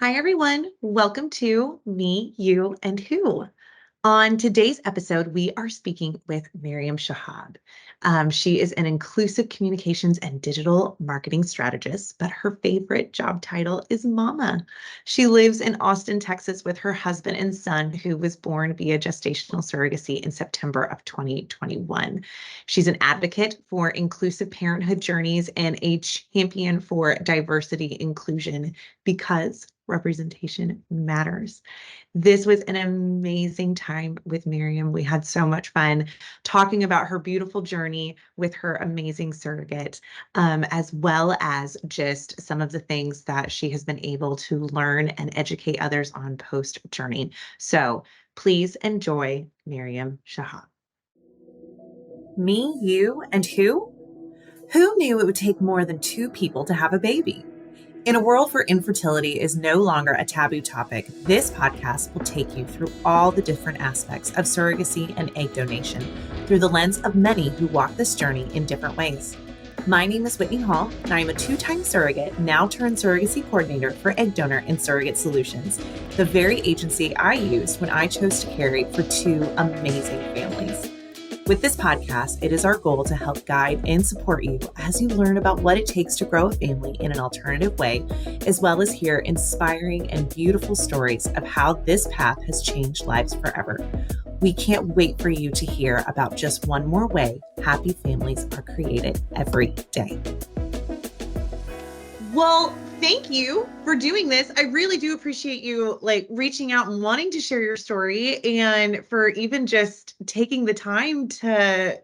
Hi, everyone. Welcome to Me, You, and Who. On today's episode, we are speaking with Mariam Shahab. She is an inclusive communications and digital marketing strategist, but her favorite job title is Mama. She lives in Austin, Texas with her husband and son, who was born via gestational surrogacy in September of 2021. She's an advocate for inclusive parenthood journeys and a champion for diversity inclusion because representation matters. This was an amazing time with Miriam. We had so much fun talking about her beautiful journey with her amazing surrogate, as well as just some of the things that she has been able to learn and educate others on post journey. So please enjoy Mariam Shahab. Me, you, and who? Who knew it would take more than two people to have a baby? In a world where infertility is no longer a taboo topic, this podcast will take you through all the different aspects of surrogacy and egg donation through the lens of many who walk this journey in different ways. My name is Whitney Hall, and I am a two-time surrogate, now turned surrogacy coordinator for Egg Donor and Surrogate Solutions, the very agency I used when I chose to carry for two amazing families. With this podcast, it is our goal to help guide and support you as you learn about what it takes to grow a family in an alternative way, as well as hear inspiring and beautiful stories of how this path has changed lives forever. We can't wait for you to hear about just one more way happy families are created every day. Well, thank you for doing this. I really do appreciate you reaching out and wanting to share your story, and for even just taking the time to,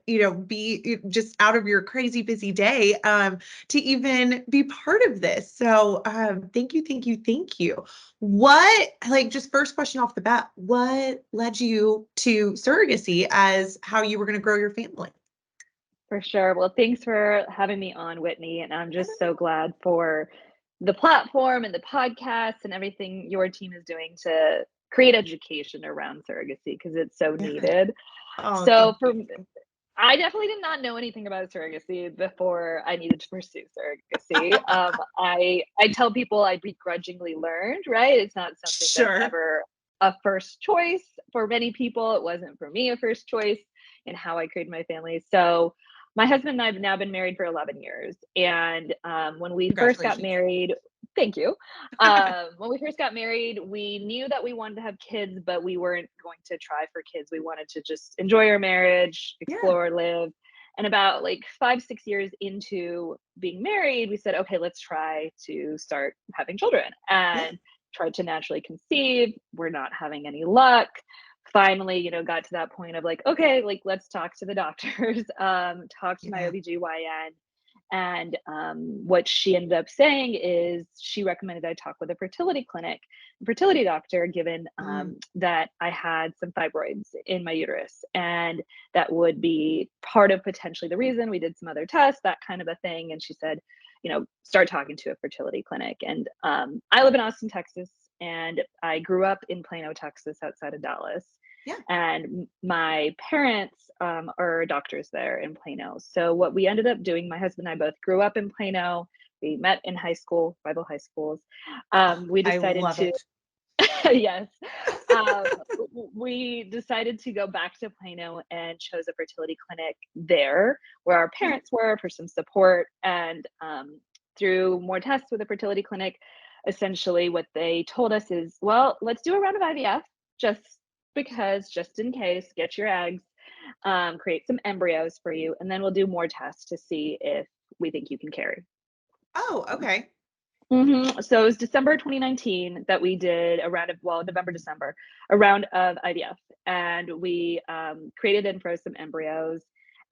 be just out of your crazy busy day to even be part of this. So thank you, thank you, thank you. What, just first question off the bat, what led you to surrogacy as how you were going to grow your family? For sure. Well, thanks for having me on, Whitney. And I'm just so glad for the platform and the podcast and everything your team is doing to create education around surrogacy because it's so needed. Oh, So thank you. I definitely did not know anything about surrogacy before I needed to pursue surrogacy. I tell people I begrudgingly learned, right? It's not something Sure. that's ever a first choice for many people. It wasn't for me a first choice in how I created my family. So my husband and I have now been married for 11 years. And when we first got Congratulations. married, thank you. When we first got married, we knew that we wanted to have kids, but we weren't going to try for kids. We wanted to just enjoy our marriage, Yeah. explore, live. And about 5-6 years into being married, we said, okay, let's try to start having children and tried to naturally conceive. We're not having any luck. Finally, got to that point of okay, let's talk to the doctors, talk to my OBGYN. And what she ended up saying is she recommended I talk with a fertility doctor, given that I had some fibroids in my uterus. And that would be part of potentially the reason. We did some other tests, that kind of a thing. And she said, start talking to a fertility clinic. And I live in Austin, Texas, and I grew up in Plano, Texas, outside of Dallas. Yeah. And my parents are doctors there in Plano. So what we ended up doing, my husband and I both grew up in Plano. We met in high school, Bible high schools. We decided to, yes, we decided to go back to Plano and chose a fertility clinic there where our parents were for some support. And through more tests with the fertility clinic, essentially what they told us is, well, let's do a round of IVF just in case, get your eggs, create some embryos for you, and then we'll do more tests to see if we think you can carry. Oh, okay. So it was December 2019 that we did November, December, a round of IVF, and we created and froze some embryos.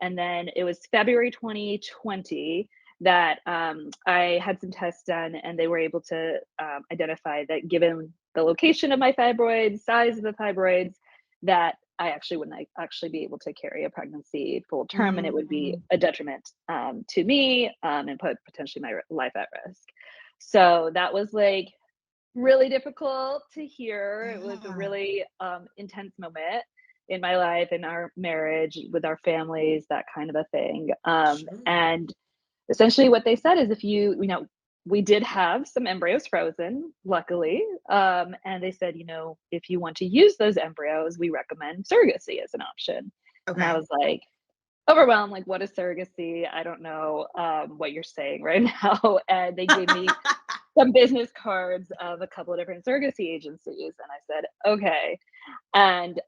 And then it was February 2020 that I had some tests done, and they were able to identify that given the location of my fibroids, size of the fibroids, that I actually wouldn't actually be able to carry a pregnancy full term, and it would be a detriment to me and put potentially my life at risk. So that was really difficult to hear. It was a really intense moment in my life, in our marriage, with our families, that kind of a thing. And essentially what they said is if we did have some embryos frozen, luckily. And they said, if you want to use those embryos, we recommend surrogacy as an option. And I Okay. was like, overwhelmed, like, what is surrogacy? I don't know what you're saying right now. And they gave me some business cards of a couple of different surrogacy agencies. And I said, okay. And,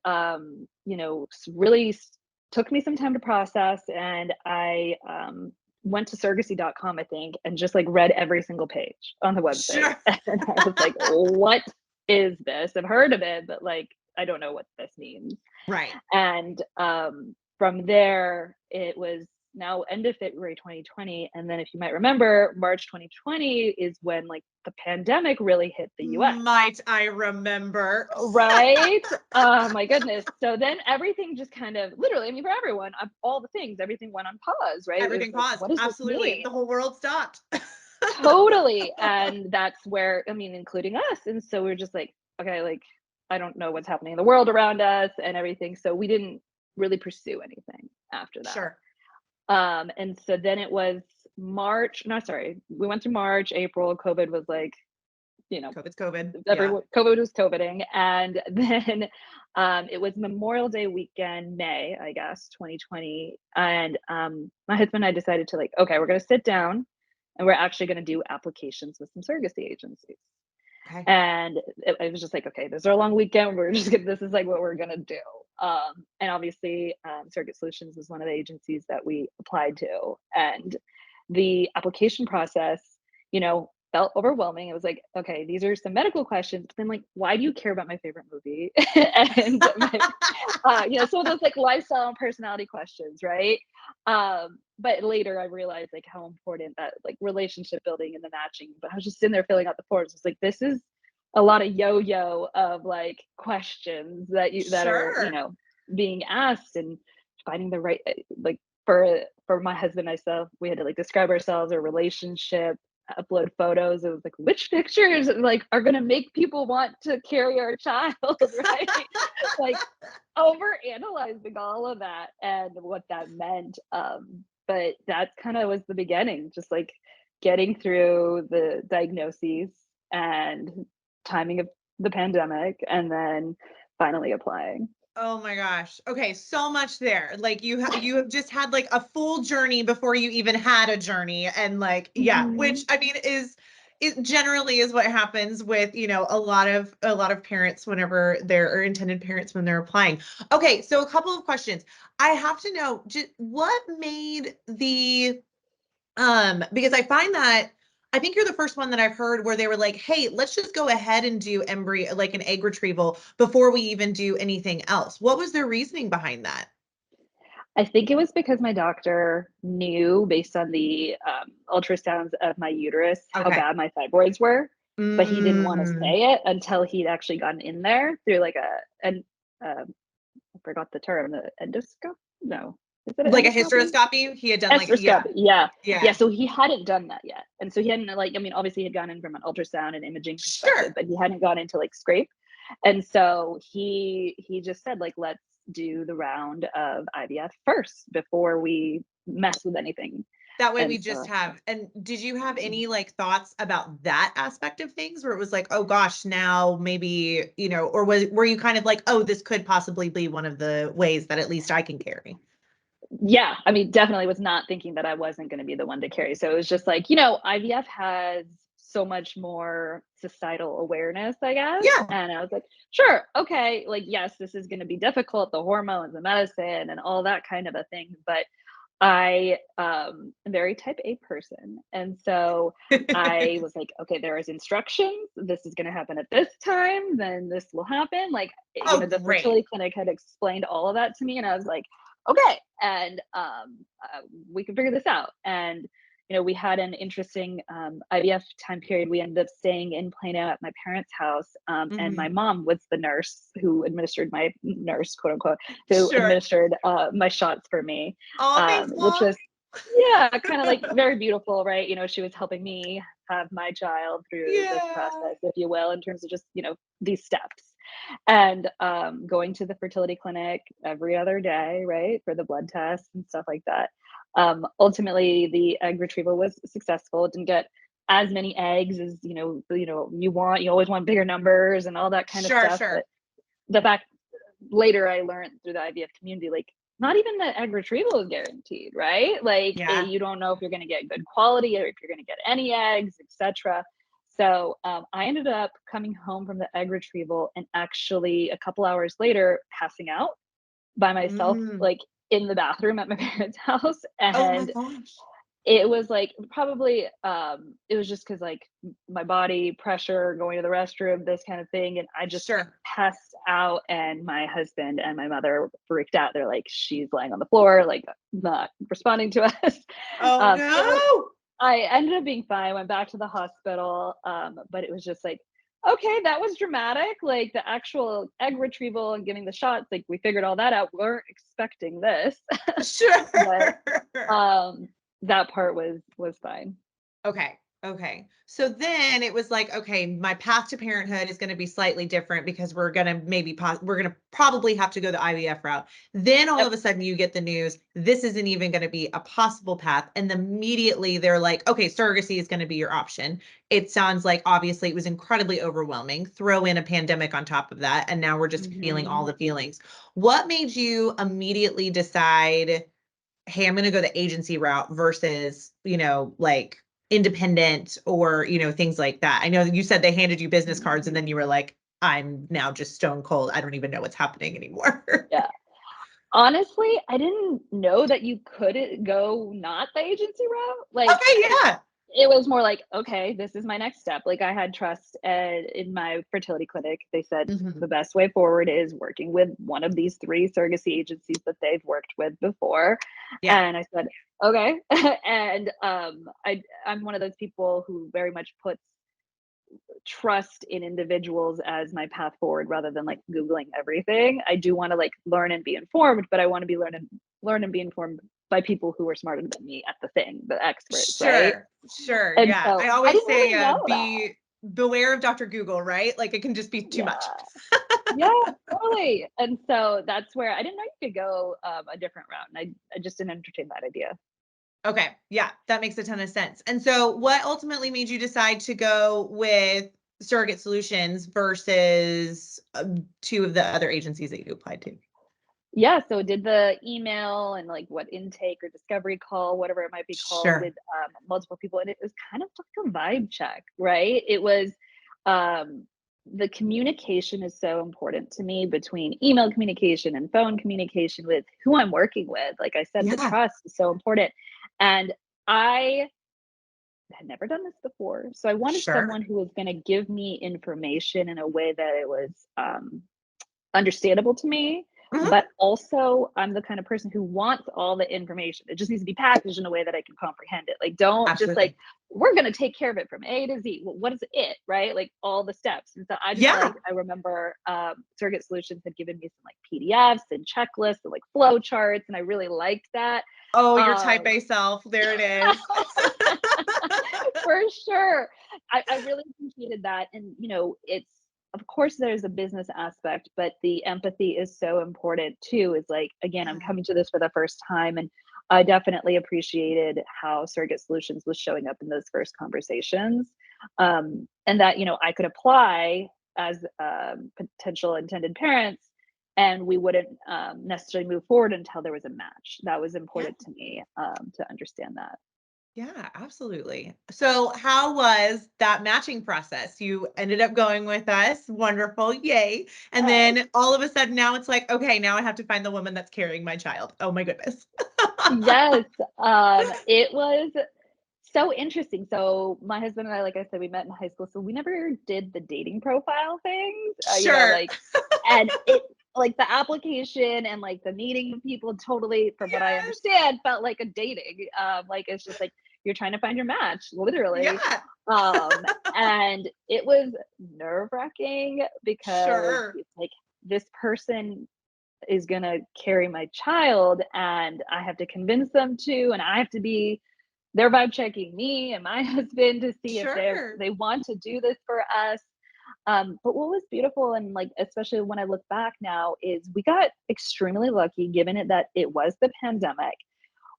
really took me some time to process. And I went to surrogacy.com, I think, and just like read every single page on the website. Sure. And I was like, what is this? I've heard of it, but like, I don't know what this means. Right. And from there, it was now end of February 2020. And then, if you might remember, March 2020 is when like the pandemic really hit the US. Might I remember? Right? Oh my goodness. So then everything just kind of literally, I mean, for everyone, all the things, everything went on pause, right? It was Everything like, paused. what does this Absolutely. mean? The whole world stopped. Totally. And that's where, I mean, including us. And so we're just like, okay, like, I don't know what's happening in the world around us and everything. So we didn't really pursue anything after that. Sure. And so then it was March. No, sorry. We went through March, April. COVID was like, COVID's COVID. Yeah. everyone, COVID was COVIDing. And then it was Memorial Day weekend, May, I guess, 2020. And my husband and I decided to like, okay, we're going to sit down and we're actually going to do applications with some surrogacy agencies. Okay. And it was just like, okay, this is our long weekend. We're just gonna, this is like what we're gonna do. And obviously, Surrogacy Solutions was one of the agencies that we applied to, and the application process, felt overwhelming. It was like, okay, these are some medical questions, but then like, why do you care about my favorite movie? And some of those like lifestyle and personality questions, right? But later I realized like how important that like relationship building and the matching. But I was just sitting there filling out the forms. It's like, this is a lot of yo-yo of like questions that are Sure. being asked, and finding the right like for my husband and myself, we had to like describe ourselves, our relationship, upload photos. It was like, which pictures like are gonna make people want to carry our child, right? Like over analyzing all of that and what that meant. But that kind of was the beginning, just like getting through the diagnoses and timing of the pandemic, and then finally applying. Oh my gosh. Okay, so much there. Like you have just had like a full journey before you even had a journey, and like yeah, which Mhm. I mean is it generally is what happens with, a lot of parents whenever they're or intended parents when they're applying. Okay, so a couple of questions. I have to know just what made the because I find that I think you're the first one that I've heard where they were like, "Hey, let's just go ahead and do embryo like an egg retrieval before we even do anything else." What was their reasoning behind that? I think it was because my doctor knew based on the ultrasounds of my uterus how Okay. bad my fibroids were, but he didn't want to Mm, say it until he'd actually gotten in there through like I forgot the term, the endoscope. No, is it an like a endoscopy? hysteroscopy? He had done like yeah. Estroscopy, yeah. Yeah, Yeah. so he hadn't done that yet. And so he hadn't like, I mean, obviously he had gone in from an ultrasound and imaging perspective, Sure. but he hadn't gone into like scrape. And so he just said like, let's do the round of IVF first before we mess with anything. That way we And just so have and did you have any like thoughts about that aspect of things where it was like, "Oh gosh, now maybe," or were you kind of like, "Oh, this could possibly be one of the ways that at least I can carry?" yeah, I mean, definitely was not thinking that I wasn't going to be the one to carry. So it was just like, IVF has so much more societal awareness, I guess. Yeah. And I was like, sure, okay, like, yes, this is going to be difficult, the hormones, the medicine, and all that kind of a thing. But I am very type A person. And so I was like, okay, there is instructions. This is going to happen at this time. Then this will happen. Like, Oh, the great. fertility clinic had explained all of that to me. And I was like, okay. And we can figure this out. And, we had an interesting IVF time period. We ended up staying in Plano at my parents' house. And my Mhm. mom was the nurse who administered my nurse, quote unquote, who Sure. administered my shots for me, Oh, thanks, which mom. was, yeah, kind of like very beautiful, right? She was helping me have my child through this Yeah. process, if you will, in terms of just, these steps. And going to the fertility clinic every other day, right, for the blood tests and stuff like that. Ultimately, the egg retrieval was successful. It didn't get as many eggs as, you want. You always want bigger numbers and all that kind of Sure, stuff. But sure. the fact later I learned through the IVF community, like not even the egg retrieval is guaranteed, right? Like Yeah. you don't know if you're going to get good quality or if you're going to get any eggs, etc. So I ended up coming home from the egg retrieval and actually a couple hours later passing out by myself, Mm. like in the bathroom at my parents' house. Oh my And gosh. it was like probably it was just because like my body pressure going to the restroom, this kind of thing, and I just Sure. passed out. And my husband and my mother freaked out. They're like, she's lying on the floor, like not responding to us. Oh It was, no. I ended up being fine, went back to the hospital, but it was just like, okay, that was dramatic. Like the actual egg retrieval and giving the shots, like we figured all that out. Weren't expecting this. But Sure. um that part was fine. Okay. Okay. So then it was like, okay, my path to parenthood is going to be slightly different because we're going to we're going to probably have to go the IVF route. Then all Yep. of a sudden you get the news, this isn't even going to be a possible path. And immediately they're like, okay, surrogacy is going to be your option. It sounds like obviously it was incredibly overwhelming. Throw in a pandemic on top of that. And now we're just feeling all Mhm. the feelings. What made you immediately decide, hey, I'm going to go the agency route versus, like independent or, things like that? I know you said they handed you business cards and Mhm. then you were like, I'm now just stone cold. I don't even know what's happening anymore. Yeah. Honestly, I didn't know that you couldn't go not the agency route. Like, Okay, yeah. it was more like, okay, this is my next step. Like, I had trust in my fertility clinic. They said the Mhm. best way forward is working with one of these three surrogacy agencies that they've worked with before. Yeah. And I said, okay. And I'm one of those people who very much puts trust in individuals as my path forward rather than like googling everything. I do want to like learn and be informed, but I want to be learn and be informed by people who are smarter than me at the thing, the experts, right? Sure. Sure. And Yeah. so I I always didn't say, really know that. beware of Dr. Google, right? Like it can just be too much. Yeah. Yeah, totally. And so that's where I didn't know you could go a different route. And I just didn't entertain that idea. Okay. Yeah, that makes a ton of sense. And so what ultimately made you decide to go with Surrogate Solutions versus two of the other agencies that you applied to? Yeah, so did the email and like what intake or discovery call, whatever it might be called, with Sure. multiple people, and it was kind of like a vibe check, right? It was um, the communication is so important to me between email communication and phone communication with who I'm working with. Like I said, the Yeah. trust is so important, and I had never done this before, so I wanted Sure. someone who was going to give me information in a way that it was understandable to me, Mhm. but also I'm the kind of person who wants all the information. It just needs to be packaged in a way that I can comprehend it. Like, don't just like, Absolutely. we're going to take care of it from A to Z. Well, what is it, right? Like all the steps. And so Yeah. I remember Surrogate Solutions had given me some like PDFs and checklists and like flow charts, and I really liked that. Oh, your type Um, A self. There it is. for sure. I really appreciated that. And, it's, of course, there's a business aspect, but the empathy is so important too. Is like, again, I'm Yeah. coming to this for the first time. And I definitely appreciated how Surrogate Solutions was showing up in those first conversations. And that, I could apply as potential intended parents and we wouldn't necessarily move forward until there was a match. That was Yeah. important to me to understand that. Yeah, absolutely. So, how was that matching process? You ended up going with us. Wonderful. Yay. And Yes. then all of a sudden now it's like, okay, now I have to find the woman that's carrying my child. Oh my goodness. Yes, it was so interesting. So my husband and I, like I said, we met in high school, so we never did the dating profile things, Sure. like, and it like the application and like the meeting of people totally, from what I Yes. understand, felt like a dating. Like it's just like you're trying to find your match, literally. Yeah. Um, and it was nerve wracking because Sure. it's like this person is going to carry my child and I have to convince them to, and I have to be, they're vibe checking me and my husband to see if Sure. they want to do this for us. But what was beautiful, and like especially when I look back now, is we got extremely lucky given it that it was the pandemic.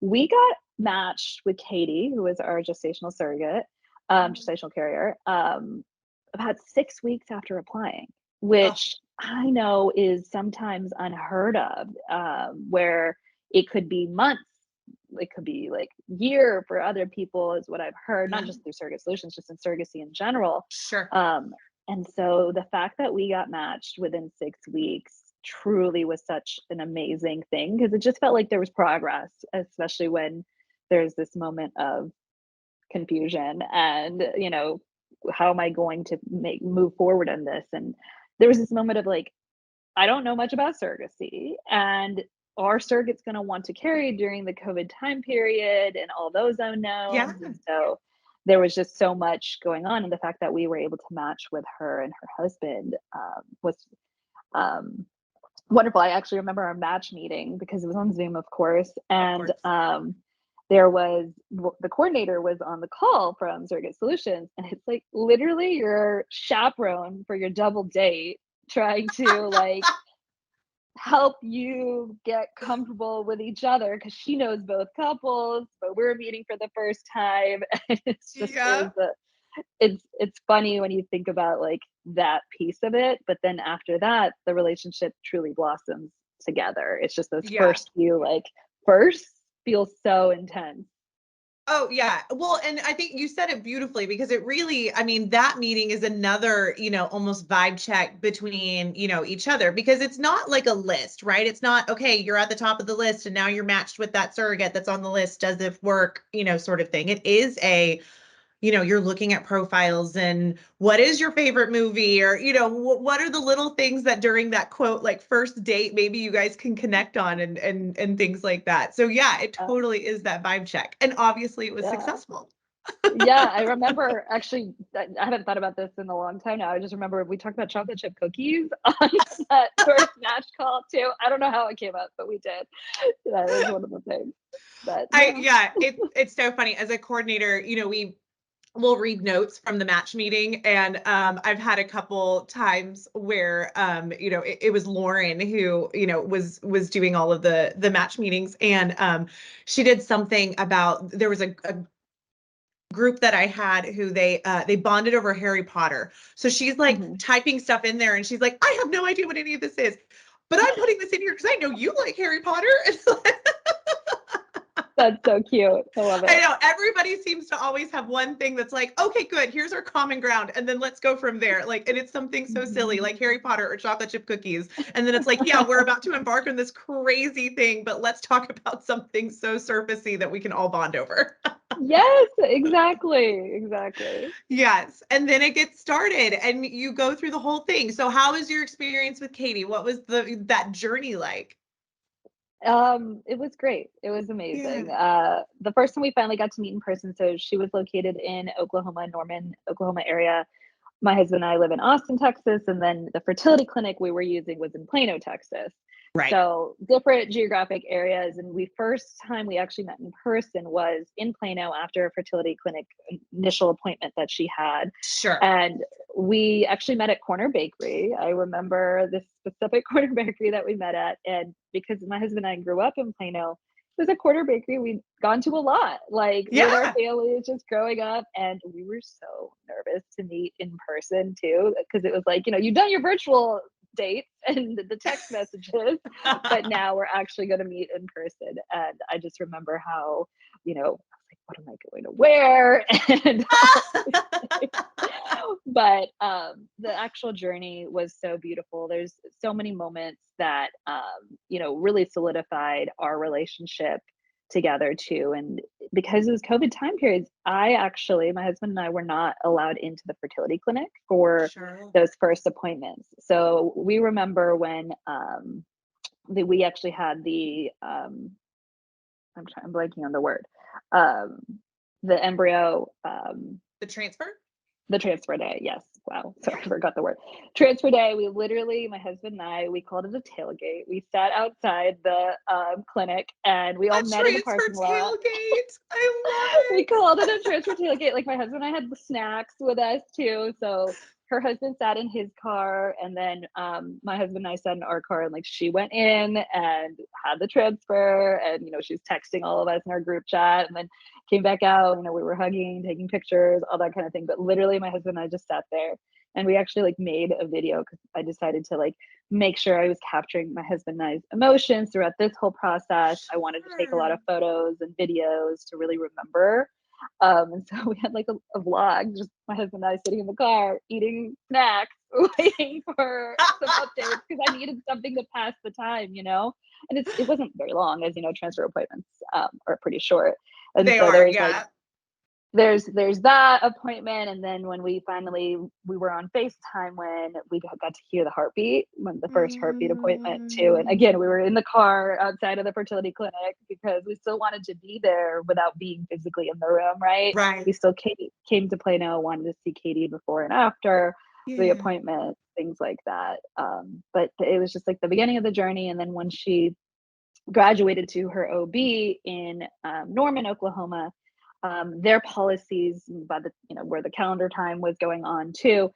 We got matched with Katie, who was our gestational surrogate. gestational carrier, about 6 weeks after applying, Oh, which I know is sometimes unheard of, where it could be months, it could be like year for other people, is what I've heard, not yeah, just through Surrogate Solutions, just in surrogacy in general. sure. Um, and so the fact that we got matched within 6 weeks truly was such an amazing thing, because it just felt like there was progress, especially when there's this moment of confusion and, how am I going to move forward in this? And there was this moment of like, I don't know much about surrogacy, and are surrogates going to want to carry during the COVID time period and all those Yeah, unknowns? And so there was just so much going on. And the fact that we were able to match with her and her husband, was, um, wonderful. I actually remember our match meeting because it was on Zoom, of course. of And course. there was the coordinator was on the call from Surrogate Solutions. And it's like literally your chaperone for your double date, trying to like help you get comfortable with each other, because she knows both couples, but we're meeting for the first time. And Yeah. it's funny when you think about like that piece of it, but then after that the relationship truly blossoms together. It's just those Yeah. first few like first feel so intense. Oh, yeah. Well, and I think you said it beautifully because it really, I mean, that meeting is another, almost vibe check between, each other because it's not like a list, right? It's not, okay, you're at the top of the list and now you're matched with that surrogate that's on the list. Does it work, sort of thing. It is you're looking at profiles and what is your favorite movie or, what are the little things that during that quote, like first date, maybe you guys can connect on and things like that. So yeah, it uh, totally is that vibe check. And obviously it was yeah, successful. yeah, I remember actually, I haven't thought about this in a long time now. I just remember we talked about chocolate chip cookies on that first match call too. I don't know how it came up, but we did. That was one of the things. But yeah. Yeah, it's so funny. As a coordinator, we will read notes from the match meeting. And I've had a couple times where it was Lauren who, was doing all of the match meetings. And she did something about there was a group that I had who they bonded over Harry Potter. So she's like Mhm. typing stuff in there and she's like, I have no idea what any of this is. But I'm putting this in here because I know you like Harry Potter. That's so cute. I love I it. know everybody seems to always have one thing that's like, okay, good, here's our common ground, and then let's go from there. Like, and it's something so silly, Mhm. like Harry Potter or chocolate chip cookies. And then it's like, yeah, we're about to embark on this crazy thing, but let's talk about something so surfacey that we can all bond over. Yes, exactly, exactly. Yes. And then it gets started and you go through the whole thing. So how was your experience with Katie? What was that journey like? It was great. It was Yeah. amazing. The first time we finally got to meet in person, so she was located in Oklahoma, Norman, Oklahoma area. My husband and I live in Austin, Texas, and then the fertility clinic we were using was in Plano, Texas. Right. So different geographic areas. And we first time we actually met in person was in Plano after a fertility clinic initial appointment that she had. Sure. And we actually met at Corner Bakery. I remember this specific Corner Bakery that we met at. And because my husband and I grew up in Plano, it was a Corner Bakery we'd gone to a lot, like with our Yeah. families just growing up. And we were so nervous to meet in person too, because it was like, you've done your virtual dates and the text messages, but now we're actually going to meet in person. And I just remember how, I was like, what am I going to wear? And but the actual journey was so beautiful. There's so many moments that really solidified our relationship together too. And because it was COVID time periods, my husband and I were not allowed into the fertility clinic for Sure. those first appointments. So we remember when we actually had I'm blanking on the word, um, the embryo, The transfer? the transfer day. Yes. Wow. Sorry, I forgot the word. Transfer day. We literally, my husband and I, we called it a tailgate. We sat outside the clinic and we A all met in the transfer parking lot. tailgate. I love We it. called it a transfer tailgate. Like my husband and I had the snacks with us too. So her husband sat in his car, and then my husband and I sat in our car, and like she went in and had the transfer, and she was texting all of us in our group chat, and then came back out. We were hugging, taking pictures, all that kind of thing. But literally, my husband and I just sat there, and we actually like made a video because I decided to like make sure I was capturing my husband and I's emotions throughout this whole process. I wanted to take a lot Sure. of photos and videos to really remember. And so we had like a vlog, just my husband and I sitting in the car eating snacks, waiting for some updates because I needed something to pass the time, And it wasn't very long, as transfer appointments are pretty short. And They so are, there's like yeah. there's that appointment, and then when we were on FaceTime when we got to hear the heartbeat, when the first heartbeat appointment too. And again, we Mm, were in the car outside of the fertility clinic because we still wanted to be there without being physically in the room, right? right. We still came to Plano, wanted to see Katie before and after the Yeah. appointment, things like that. But it was just like the beginning of the journey. And then when she graduated to her OB in Norman, Oklahoma, their policies by the where the calendar time was going on too,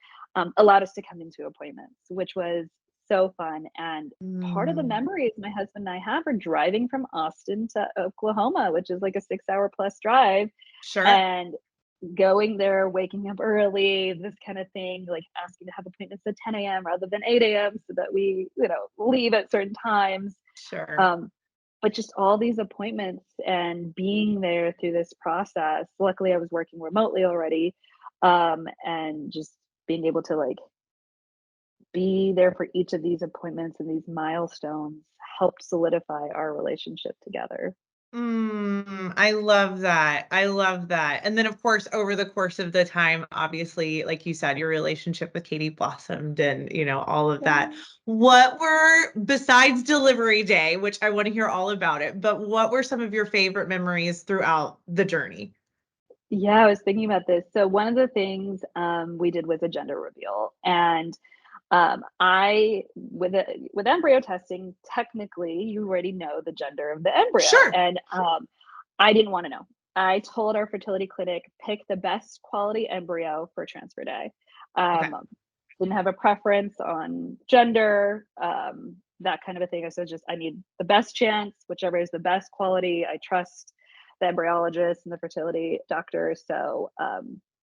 allowed us to come into appointments, which was so fun. And part of the Mm, memories my husband and I have are driving from Austin to Oklahoma, which is like a 6 hour plus drive, sure. and going there, waking up early, this kind of thing, like asking to have appointments at 10 a.m. rather than 8 a.m. so that we, leave at certain times. Sure. Um, but just all these appointments and being there through this process. Luckily, I was working remotely already, and just being able to like be there for each of these appointments and these milestones helped solidify our relationship together. I love that. I love that. And then, of course, over the course of the time, obviously, like you said, your relationship with Katie blossomed and, all of that. Yeah. What were, besides delivery day, which I want to hear all about it, but what were some of your favorite memories throughout the journey? Yeah, I was thinking about this. So one of the things we did was a gender reveal, and I with embryo testing, technically, you already know the gender of the embryo, Sure. and I didn't want to know. I told our fertility clinic pick the best quality embryo for transfer day. Okay. Um, didn't have a preference on gender, that kind of a thing. I said just I need the best chance, whichever is the best quality. I trust the embryologist and the fertility doctor, so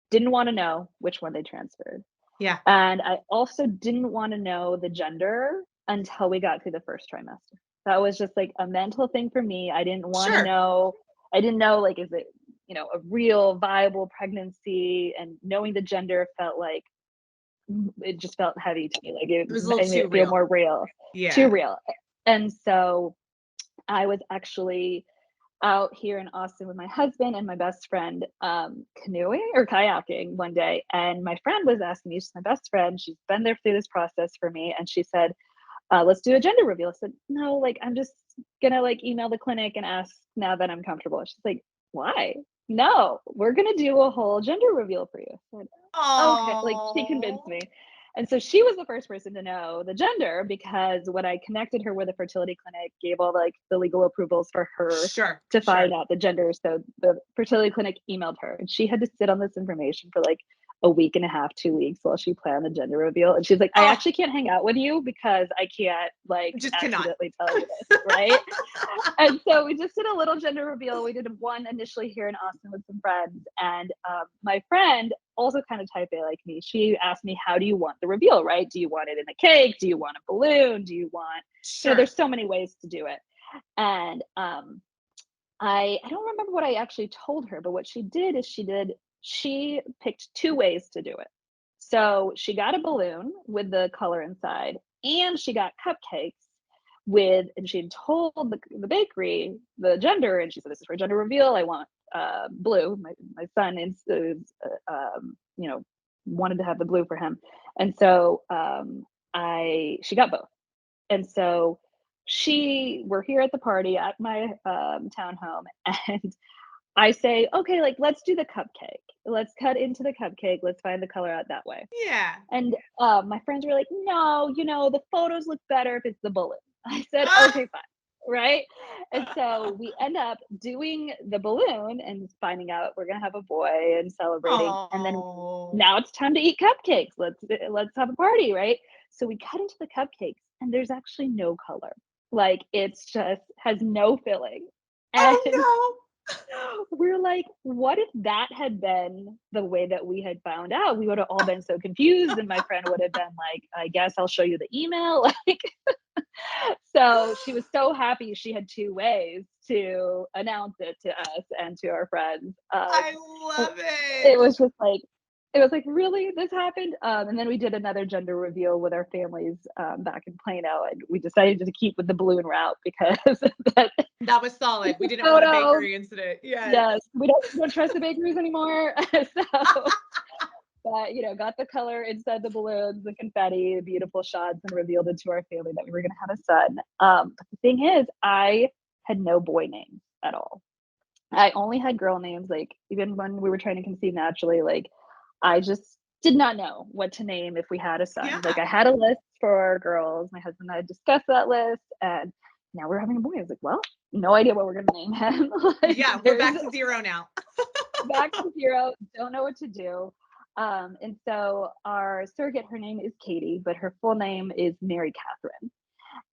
didn't want to know which one they transferred. Yeah. And I also didn't wanna know the gender until we got through the first trimester. That was just, like, a mental thing for me. Sure. I didn't know, like, is it, a real viable pregnancy, and knowing the gender felt like it just felt heavy to me, like, It was a little it made too it feel real. more real, too Yeah. real. And so I was actually out here in Austin with my husband and my best friend, canoeing or kayaking one day. And my friend was asking me, she's my best friend, she's been there through this process for me. And she said, let's do a gender reveal. I said, no, like, I'm just gonna like email the clinic and ask now that I'm comfortable. She's like, why? No, we're gonna do a whole gender reveal for you. I said, okay, like she convinced Oh, me. And so she was the first person to know the gender because when I connected her with a fertility clinic, gave all like the legal approvals for her sure. to Sure. find out the gender. So the fertility clinic emailed her and she had to sit on this information for like a week and a half, 2 weeks while she planned the gender reveal. And she's like, I Oh, actually can't hang out with you because I can't like just cannot. accidentally tell you this, right? And so we just did a little gender reveal. We did one initially here in Austin with some friends. And my friend, also kind of type A like me, she asked me, how do you want the reveal, right? Do you want it in a cake? Do you want a balloon? Do you want, Sure. there's so many ways to do it. And I don't remember what I actually told her, but what she did is she picked two ways to do it. So she got a balloon with the color inside, and she got cupcakes and she had told the bakery the gender, and she said, this is for gender reveal. I want blue. My son is wanted to have the blue for him. And so she got both. And so we're here at the party at my townhome, and I say, okay, like let's do the cupcake. Let's cut into the cupcake. Let's find the color out that way. Yeah. And my friends were like, no, the photos look better if it's the balloon. I said, Ah, okay, fine. right? And so we end up doing the balloon and finding out we're gonna have a boy and celebrating. And then Oh. now it's time to eat cupcakes. Let's have a party, right? So we cut into the cupcakes and there's actually no color. Like it's just has no filling. And Oh we're like, what if that had been the way that we had found out? We would have all been so confused. And my friend would have been like, I guess I'll show you the email. Like, so she was so happy she had two ways to announce it to us and to our friends. I It love it. it was just like it was like, "Really? This happened?" And then we did another gender reveal with our families, back in Plano, and we decided to keep with the balloon route because that That was solid. We the didn't want a photos. bakery incident. Yes. Yes, we don't trust the bakeries anymore. So, but, got the color inside the balloons, the confetti, the beautiful shots, and revealed it to our family that we were gonna have a son. But the thing is, I had no boy names at all. I only had girl names, like, even when we were trying to conceive naturally, like, I just did not know what to name if we had a son. Like, Yeah. I had a list for girls, my husband and I discussed that list, and now we're having a boy. I was like, "Well, no idea what we're gonna name him." Like, Yeah. We're there's back to zero now. back to 0, don't know what to do. And so our surrogate, her name is Katie, but her full name is Mary Catherine.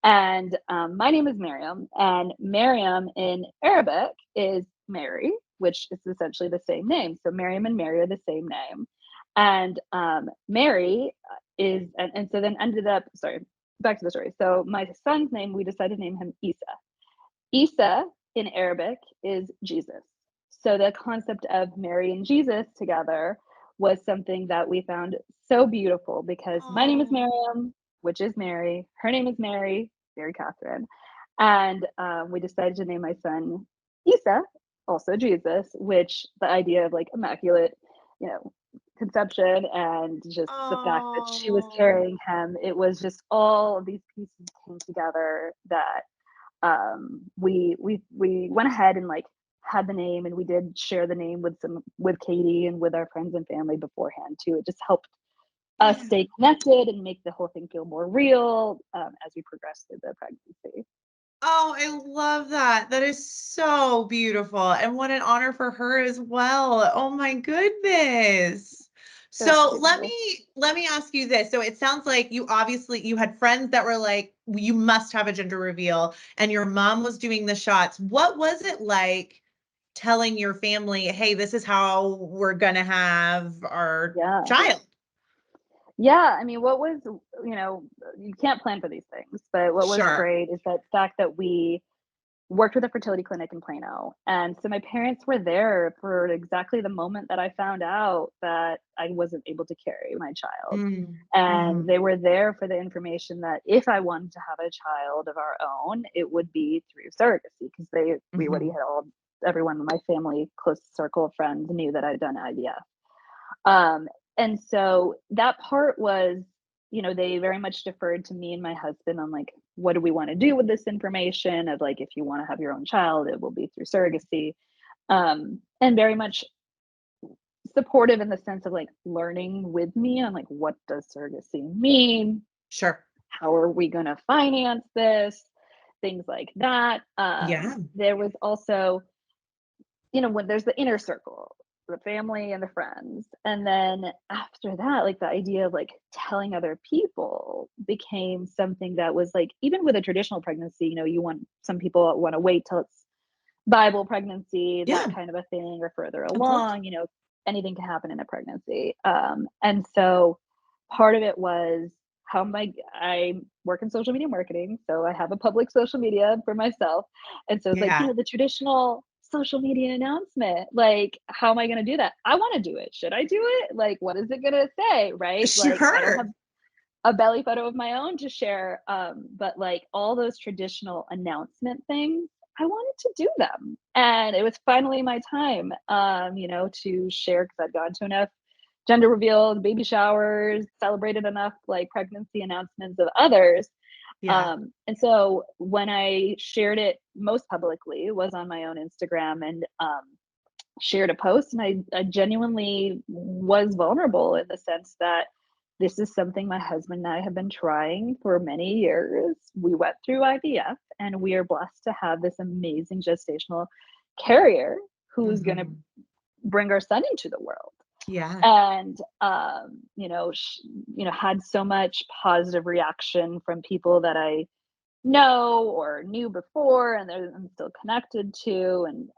And my name is Mariam, and Mariam in Arabic is Mary, which is essentially the same name. So Mariam and Mary are the same name. And Mary and so then ended up, sorry, back to the story. So my son's name, we decided to name him Isa. Isa in Arabic is Jesus. So the concept of Mary and Jesus together was something that we found so beautiful because my name is Oh. Miriam, which is Mary. Her name is Mary, Mary Catherine. And we decided to name my son Isa, also Jesus, which the idea of like immaculate, you know, conception and just the fact that she was Oh. carrying him, it was just all of these pieces came together that we went ahead and like had the name and we did share the name with Katie and with our friends and family beforehand too. It just helped us Yeah. stay connected and make the whole thing feel more real as we progress through the pregnancy. Oh, I love that. That is so beautiful. And what an honor for her as well. Oh my goodness. So So let beautiful. me let me ask you this. So it sounds like you had friends that were like, you must have a gender reveal, and your mom was doing the shots. What was it like telling your family, hey, this is how we're gonna have our Yeah. child? Yeah, I mean, what was, you can't plan for these things, but what was Sure. great is that fact that we worked with a fertility clinic in Plano. And so my parents were there for exactly the moment that I found out that I wasn't able to carry my child. Mm, And mhm, they were there for the information that if I wanted to have a child of our own, it would be through surrogacy because we already mhm. had everyone in my family, close circle of friends knew that I'd done IVF. Um, and so that part was, they very much deferred to me and my husband on like, what do we want to do with this information of like, if you want to have your own child, it will be through surrogacy. And very much supportive in the sense of like learning with me on like, what does surrogacy mean? Sure. How are we going to finance this? Things like that. Yeah. There was also when there's the inner circle, the family and the friends. And then after that, like the idea of like telling other people became something that was like, even with a traditional pregnancy, some people want to wait till it's Bible pregnancy, that Yeah, kind of a thing, or further of course. along, anything can happen in a pregnancy. And so part of it was I work in social media marketing, so I have a public social media for myself. And so it's like, Yeah. the traditional social media announcement, like, how am I going to do that? I want to do it. Should I do it? Like, what is it going to say? Right. Like, I don't have Sure. a belly photo of my own to share. But like all those traditional announcement things, I wanted to do them. And it was finally my time, to share because I'd gone to enough gender reveals, baby showers, celebrated enough like pregnancy announcements of others. Yeah. And so when I shared it most publicly was on my own Instagram and shared a post and I genuinely was vulnerable in the sense that this is something my husband and I have been trying for many years. We went through IVF, and we are blessed to have this amazing gestational carrier who's going to Mhm. bring our son into the world. Yeah. And had so much positive reaction from people that I know or knew before, and I'm still connected to. And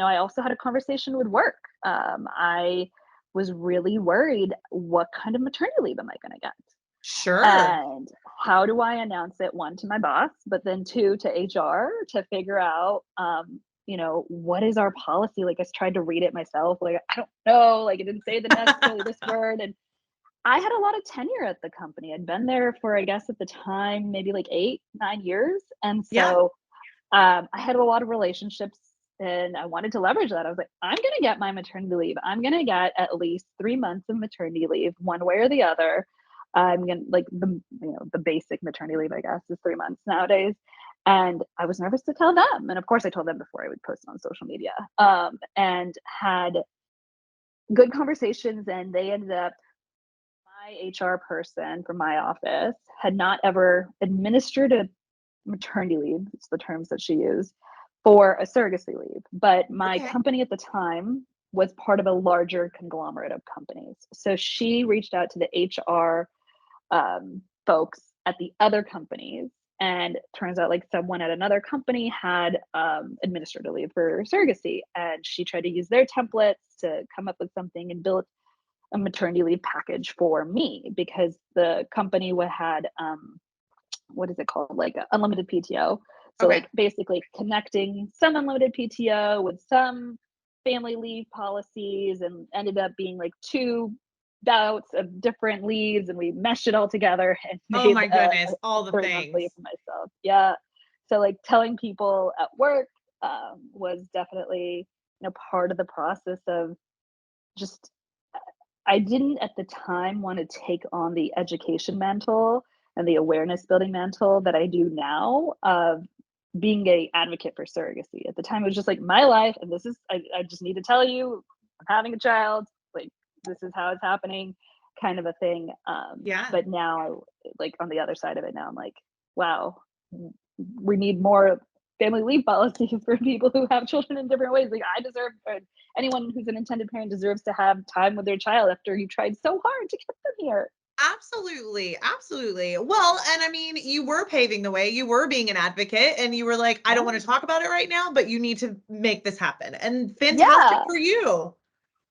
I also had a conversation with work. I was really worried, what kind of maternity leave am I going to get, Sure. and how do I announce it, one, to my boss, but then two, to HR, to figure out what is our policy. Like, I tried to read it myself, like, I don't know, like, it didn't say the necessarily this word. And I had a lot of tenure at the company. I'd been there for, I guess, at the time, maybe like 8, 9 years. And Yeah. so I had a lot of relationships, and I wanted to leverage that. I was like, I'm going to get my maternity leave. I'm going to get at least 3 months of maternity leave, one way or the other. I'm going to, like, the basic maternity leave, I guess, is 3 months nowadays. And I was nervous to tell them. And of course, I told them before I would post on social media, and had good conversations. And they ended up, my HR person from my office had not ever administered a maternity leave, it's the terms that she used, for a surrogacy leave. But my Okay. company at the time was part of a larger conglomerate of companies. So she reached out to the HR folks at the other companies. And turns out, like, someone at another company had administered a leave for surrogacy. And she tried to use their templates to come up with something and build a maternity leave package for me, because the company had what is it called, like, unlimited PTO. So, Okay. like, basically connecting some unlimited PTO with some family leave policies, and ended up being like two bouts of different leaves, and we meshed it all together and Oh made my goodness, all the 3 month leave things. for myself. Yeah. So, like, telling people at work was definitely part of the process of just, I didn't at the time want to take on the education mantle and the awareness building mantle that I do now of being a advocate for surrogacy. At the time, it was just like my life, and this is, I just need to tell you, I'm having a child, like, this is how it's happening, kind of a thing. Yeah. But now, like, on the other side of it now, I'm like, wow, we need more family leave policies for people who have children in different ways. Like, I deserve, or anyone who's an intended parent deserves to have time with their child after you tried so hard to get them here. Absolutely, absolutely. Well, and I mean, you were paving the way, you were being an advocate, and you were like, "I don't Yeah. wanna talk about it right now, but you need to make this happen." And fantastic Yeah. for you.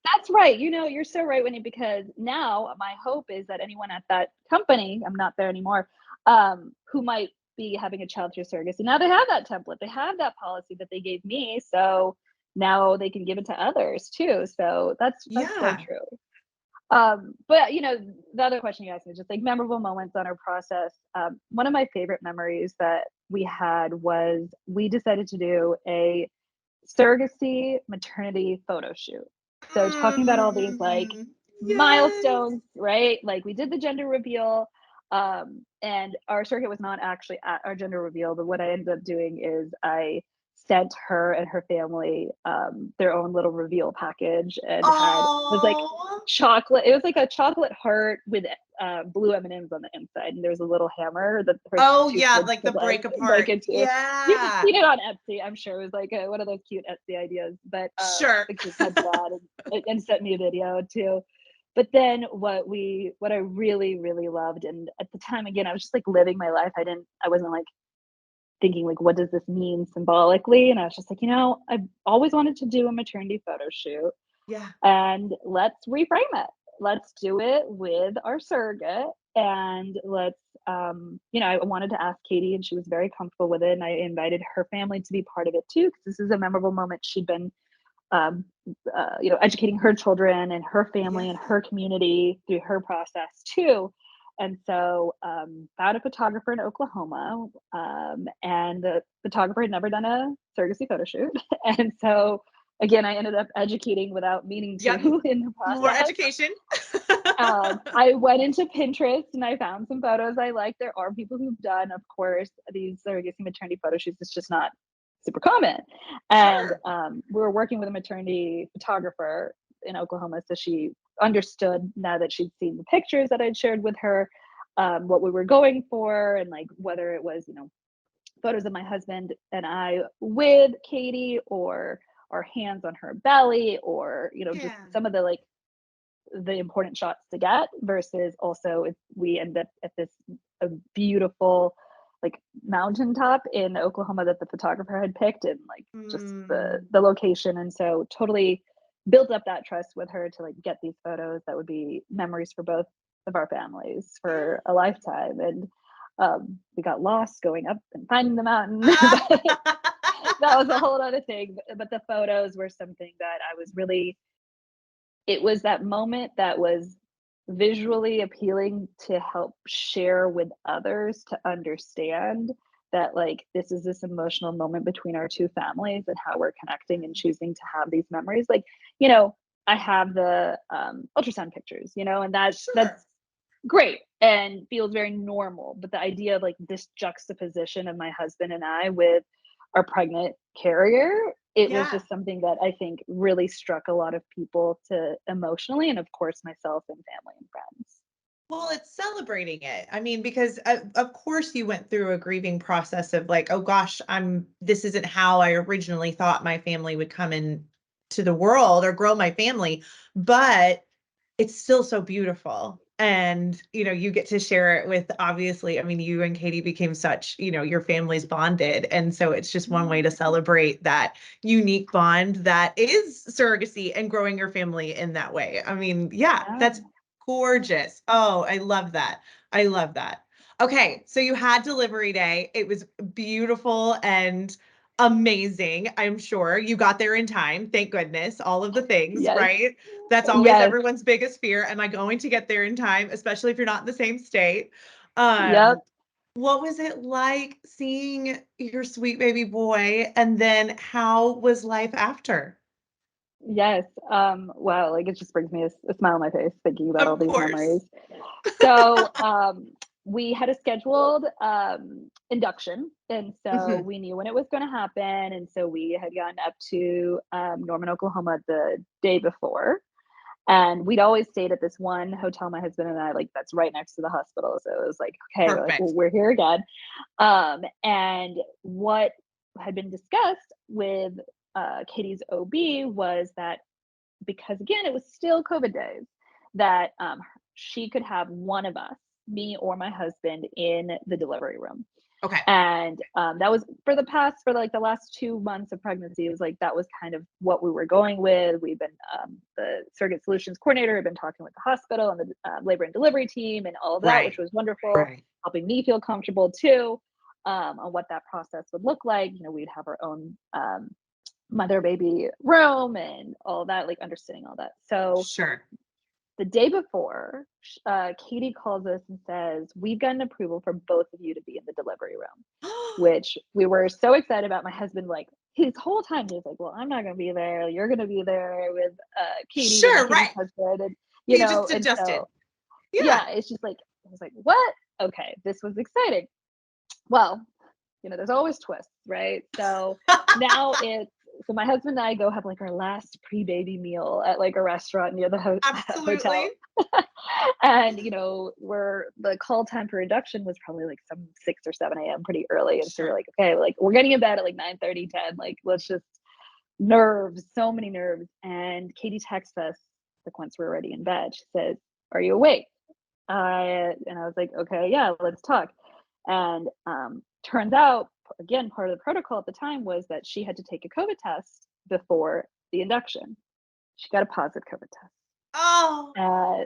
That's right. You're so right, Winnie, because now my hope is that anyone at that company, I'm not there anymore, who might be having a child through surrogacy, now they have that template, they have that policy that they gave me. So now they can give it to others too. So that's so Yeah. true. But the other question you asked me, just like memorable moments on our process. One of my favorite memories that we had was we decided to do a surrogacy maternity photo shoot. So talking about all these, like, Mm. Yes. milestones, right? Like, we did the gender reveal, and our surrogate was not actually at our gender reveal, but what I ended up doing is I sent her and her family their own little reveal package, and had, it was like Oh. chocolate. It was like a chocolate heart with blue M&Ms on the inside, and there's a little hammer that her Oh, two yeah, kids like the could, like, break break apart. into. You can Yeah. see it on Etsy, I'm sure. It was like one of those cute Etsy ideas, but Sure. the kids had that, and sent me a video too. But then what I really, really loved, and at the time, again, I was just like living my life. I wasn't like thinking, like, what does this mean symbolically? And I was just like, I've always wanted to do a maternity photo shoot, Yeah. and let's reframe it. Let's do it with our surrogate, and let's, I wanted to ask Katie, and she was very comfortable with it. And I invited her family to be part of it too, because this is a memorable moment. She'd been, um, educating her children and her family and Yeah. her community through her process too. And so, found a photographer in Oklahoma, and the photographer had never done a surrogacy photo shoot. And so, again, I ended up educating without meaning Yep. to in the More process. education. I went into Pinterest and I found some photos I like. There are people who've done, of course, these surrogacy maternity photo shoots. It's just not super common. And Sure. we were working with a maternity photographer in Oklahoma, so she understood now that she'd seen the pictures that I'd shared with her, what we were going for, and like whether it was, photos of my husband and I with Katie, or our hands on her belly, or just Yeah. some of the like the important shots to get, versus also if we end up at this a beautiful like mountaintop in Oklahoma that the photographer had picked, and like just Mm. the location. And so totally built up that trust with her to like get these photos that would be memories for both of our families Yeah. for a lifetime. And we got lost going up and finding the mountain. That was a whole other thing. But the photos were something that I was really, it was that moment that was visually appealing to help share with others, to understand that like this is this emotional moment between our two families and how we're connecting and choosing to have these memories. Like, I have the ultrasound pictures, and that's Sure. great and feels very normal. But the idea of like this juxtaposition of my husband and I with our pregnant carrier, it was Yeah. just something that I think really struck a lot of people to emotionally, and of course myself and family and friends. Well, it's celebrating it. I mean, because of course you went through a grieving process of like, oh gosh, this isn't how I originally thought my family would come in to the world or grow my family, but it's still so beautiful. And, you get to share it with, obviously, I mean, you and Katie became such, your family's bonded. And so it's just one way to celebrate that unique bond that is surrogacy and growing your family in that way. I mean, yeah, Yeah. that's gorgeous. Oh, I love that. I love that. Okay, so you had delivery day. It was beautiful and amazing. I'm sure you got there in time. Thank goodness. All of the things, Yes. right? That's always Yes. everyone's biggest fear. Am I going to get there in time, especially if you're not in the same state? Yep. What was it like seeing your sweet baby boy? And then how was life after? Yes. Wow, like it just brings me a smile on my face thinking about all Of these course. memories. So we had a scheduled induction, and so Mhm. we knew when it was going to happen. And so we had gone up to Norman, Oklahoma the day before. And we'd always stayed at this one hotel, my husband and I, like that's right next to the hospital. So it was like, okay, we're like, well, Perfect. we're here again. And what had been discussed with Katie's OB was that, because again, it was still COVID days, that she could have one of us, me or my husband, in the delivery room. Okay. And that was for like the last 2 months of pregnancy. It was like that was kind of what we were going with. We've been the Surrogacy Solutions coordinator had been talking with the hospital and the labor and delivery team and all of that, which Right. was wonderful, Right. helping me feel comfortable too, on what that process would look like. We'd have our own mother baby room and all that, like understanding all that. So Sure. the day before, Katie calls us and says, "We've gotten approval for both of you to be in the delivery room," which we were so excited about. My husband, like his whole time, he was like, "Well, I'm not going to be there. You're going to be there with Katie and Sure. Katie's Right. husband," and He just and so adjusted. Yeah. yeah, it's just like I was like, "What? Okay, this was exciting." Well, there's always twists, right? So now it's so my husband and I go have like our last pre-baby meal at like a restaurant near the Absolutely. hotel. And we're the call time for induction was probably like some 6 or 7 a.m. pretty early. And so we're Sure. like, okay, like we're getting in bed at like 9:30, 10. Like let's just nerves, so many nerves. And Katie texts us like once we're already in bed. She says, "Are you awake?" And I was like, okay, yeah, let's talk. And turns out, again, part of the protocol at the time was that she had to take a COVID test before the induction. She got a positive COVID test. Oh, Uh,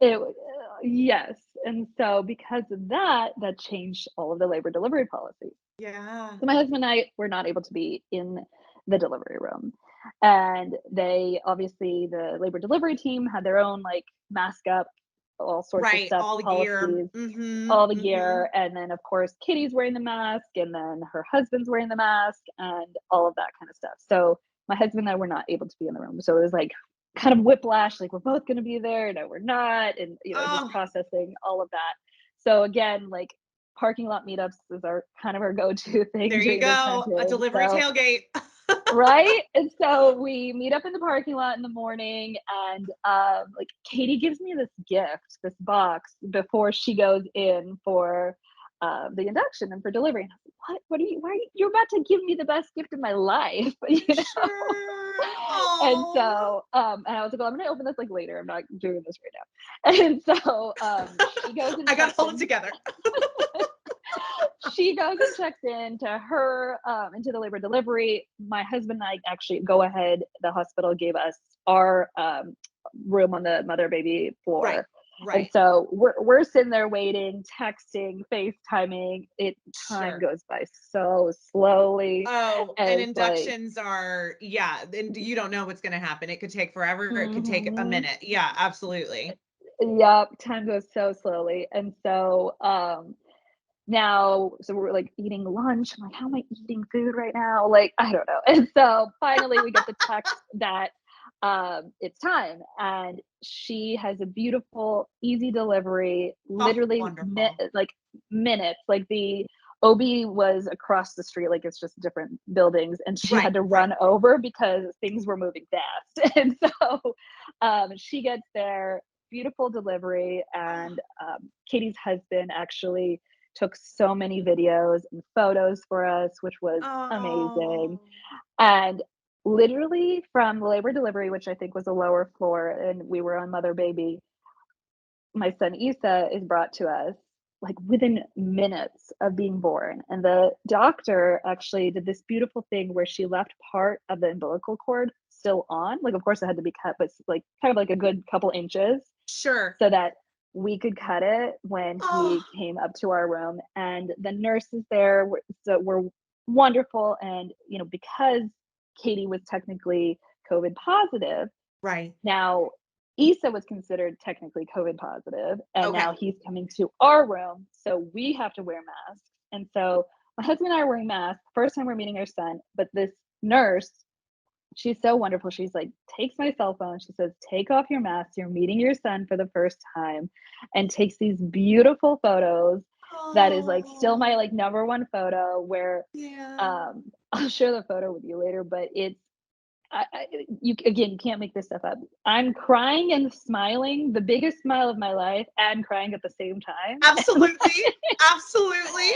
no. yes. And so because of that, that changed all of the labor delivery policies. Yeah. So my husband and I were not able to be in the delivery room. And they obviously, the labor delivery team had their own like mask up, all sorts of Right. stuff, All the gear. policies, Mhm. all the Mhm. gear. And then, of course, Kitty's wearing the mask, and then her husband's wearing the mask, and all of that kind of stuff. So my husband and I were not able to be in the room. So it was like kind of whiplash, like we're both going to be there. No, we're not. And, just Oh, processing all of that. So again, like parking lot meetups is our kind of our go-to thing there you during this time go. A period. delivery So tailgate. Right? And so we meet up in the parking lot in the morning and like Katie gives me this gift, this box before she goes in for the induction and for delivery. And I was like, what are you, why are you, you're about to give me the best gift of my life, you know? Sure. And Oh, so and I was like, well, I'm gonna open this like later. I'm not doing this right now. And so she goes and I gotta checks hold it in. together. She goes and checks in to her into the labor delivery. My husband and I actually go ahead. The hospital gave us our room on the mother baby Right. floor. And Right. so we're sitting there waiting, texting, FaceTiming. Time Sure. goes by so slowly. Oh, and And it's like, inductions are, yeah, and you don't know what's gonna happen. It could take forever, it could take a mhm. minute. Yeah, absolutely. Yep, time goes so slowly. And so now, so we're like eating lunch. I'm like, how am I eating food right now? Like, I don't know. And so finally we get the text that it's time. And she has a beautiful, easy delivery, Oh, literally wonderful. like minutes. Like the OB was across the street, like it's just different buildings, and she Right, had to right. run over because things were moving fast. And so she gets there, beautiful delivery, and Katie's husband actually took so many videos and photos for us, which was amazing. Oh, And literally from labor delivery, which I think was a lower floor, and we were on mother baby, my son Issa is brought to us like within minutes of being born. And the doctor actually did this beautiful thing where she left part of the umbilical cord still on. Like, of course, it had to be cut, but like kind of like a good couple inches sure. so that we could cut it when Oh, he came up to our room. And the nurses there were wonderful. And, because Katie was technically COVID positive, right. now Issa was considered technically COVID positive, and Okay. now he's coming to our room, so we have to wear masks. And so my husband and I are wearing masks. First time we're meeting our son, but this nurse, she's so wonderful. She's like, takes my cell phone. She says, take off your mask. You're meeting your son for the first time, and takes these beautiful photos. That is like still my Oh, like number one photo where yeah. I'll share the photo with you later, but you again, you can't make this stuff up. I'm crying and smiling, the biggest smile of my life, and crying at the same time. Absolutely. Absolutely.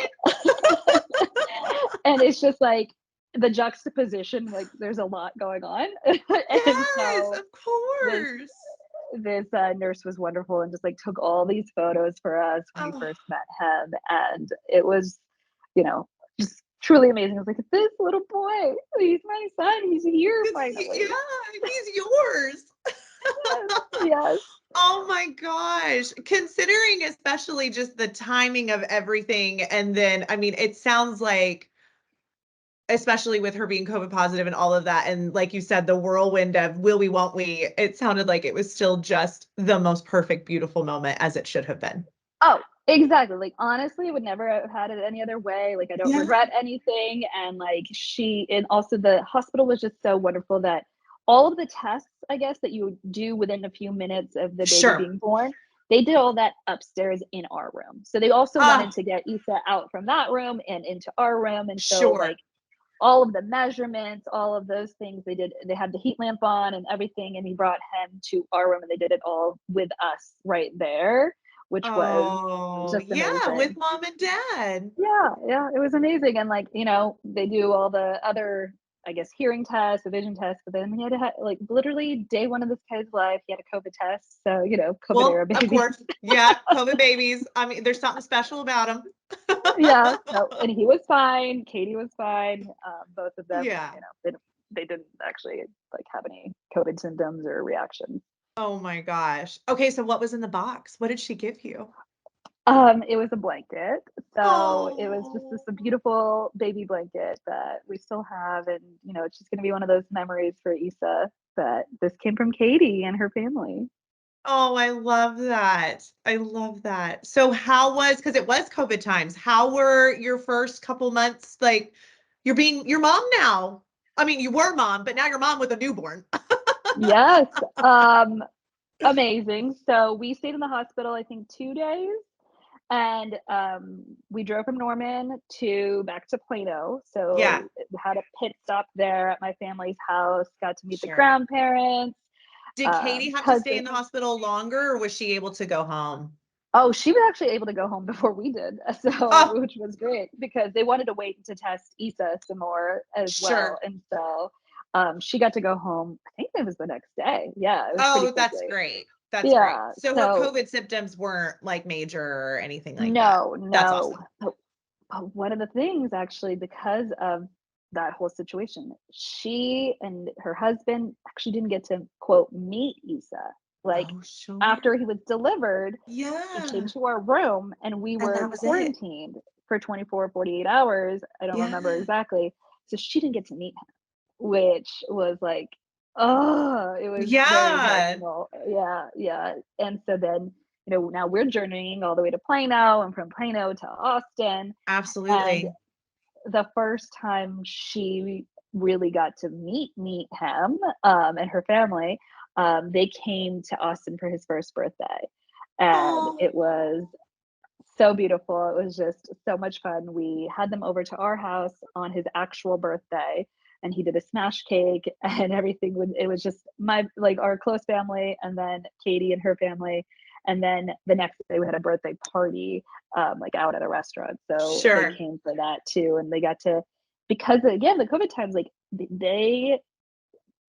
And it's just like the juxtaposition, like there's a lot going on. And Yes, so of this course. nurse was wonderful and just like took all these photos for us when we Oh, first met him, and it was, you know, just truly amazing. I was like, this little boy, he's my son. He's here finally. yeah, he's yours. Yes, yes. Oh my gosh. Considering especially just the timing of everything, and then, I mean, it sounds like, especially with her being COVID positive and all of that, and like you said, the whirlwind of will we, won't we, it sounded like it was still just the most perfect, beautiful moment as it should have been. Oh, exactly. Like, honestly, would never have had it any other way. Like, I don't Yeah. regret anything. And like, and also the hospital was just so wonderful that all of the tests, I guess, that you would do within a few minutes of the baby Sure. being born, they did all that upstairs in our room. So they also wanted Ah, to get Issa out from that room and into our room. And so, sure. like, all of the measurements, all of those things they had the heat lamp on and everything. And he brought him to our room and they did it all with us right there, which was Oh, just yeah, with amazing. mom and dad. Yeah, yeah, it was amazing. And like, they do all the other, I guess, hearing tests, the vision tests, but then he had to have like literally day one of this kid's life, he had a COVID test. So, COVID era Well, of baby. course. Yeah, COVID babies. I mean, there's something special about them. Yeah, no, and he was fine. Katie was fine. Both of them, Yeah. they didn't actually like have any COVID symptoms or reactions. Oh my gosh. Okay, so what was in the box? What did she give you? It was a blanket. So it was just this Oh, beautiful baby blanket that we still have. And, it's just going to be one of those memories for Issa that this came from Katie and her family. oh, I love that. I love that. So how was, because it was COVID times, how were your first couple months? Like, you're mom now. I mean, you were mom, but now you're mom with a newborn. Yes. Amazing. So we stayed in the hospital, I think, 2 days. And we drove from Norman to back to Plano. Yeah, So had a pit stop there at my family's house, got to meet the sure. grandparents, Did Katie have to stay in cousins. the hospital longer, or was she able to go home? Oh, she was actually able to go home before we did, so Oh, which was great because they wanted to wait to test Issa some more as well, sure. and so she got to go home. I think it was the next day. Yeah, it was pretty Oh, that's quickly. great. That's great. Yeah, So her so COVID symptoms weren't like major or anything like that. no, That's no. awesome. But one of the things actually because of that whole situation, she and her husband actually didn't get to quote meet Issa. Like Oh, sure. after he was delivered, he came Yeah. to our room and we And were that was it. quarantined for 24, 48 hours. I don't remember Yeah. exactly. So she didn't get to meet him, which was like, oh, it was very Yeah. emotional. Yeah, yeah. And so then, now we're journeying all the way to Plano and from Plano to Austin. And Absolutely. the first time she really got to meet him and her family, they came to Austin for his first birthday, and Oh, it was so beautiful. It was just so much fun. We had them over to our house on his actual birthday, and he did a smash cake and everything. It was just our close family, and then Katie and her family. And then the next day we had a birthday party, like out at a restaurant. So they sure. came for that too, and they got to because again the COVID times, like they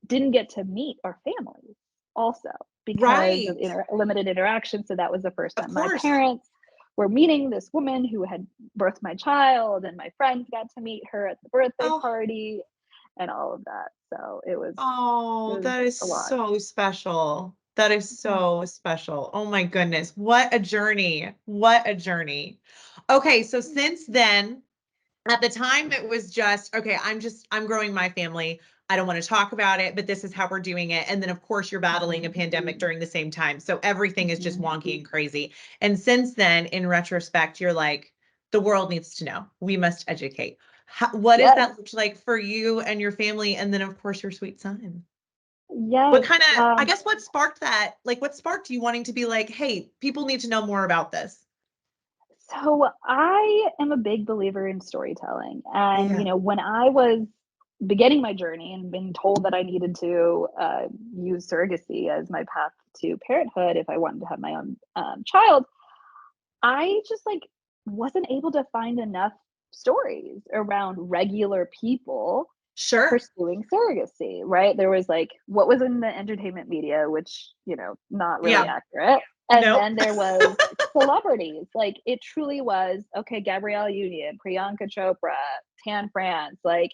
didn't get to meet our families also because of Right. limited interaction. So that was the first Of time my course. parents were meeting this woman who had birthed my child, and my friends got to meet her at the birthday Oh, party and all of that. So it oh, was that is a lot. so special. That is Yeah. so special. Oh my goodness. What a journey. What a journey. Okay, so since then, at the time, it was just, okay, I'm growing my family. I don't want to talk about it, but this is how we're doing it. And then, of course, you're battling a pandemic during the same time. So everything is just Mhm. wonky and crazy. And since then, in retrospect, you're like, the world needs to know. We must educate. What does Yes. that look like for you and your family? And then, of course, your sweet son. What Yes. kind of, I guess, what sparked that? Like, what sparked you wanting to be like, hey, people need to know more about this? So I am a big believer in storytelling. And, Yeah, when I was beginning my journey and been told that I needed to use surrogacy as my path to parenthood if I wanted to have my own child, I just like wasn't able to find enough stories around regular people sure. pursuing surrogacy, right? There was like what was in the entertainment media, which, not really Yeah. accurate. And Nope. then there was celebrities. Like it truly was, okay, Gabrielle Union, Priyanka Chopra, Tan France, like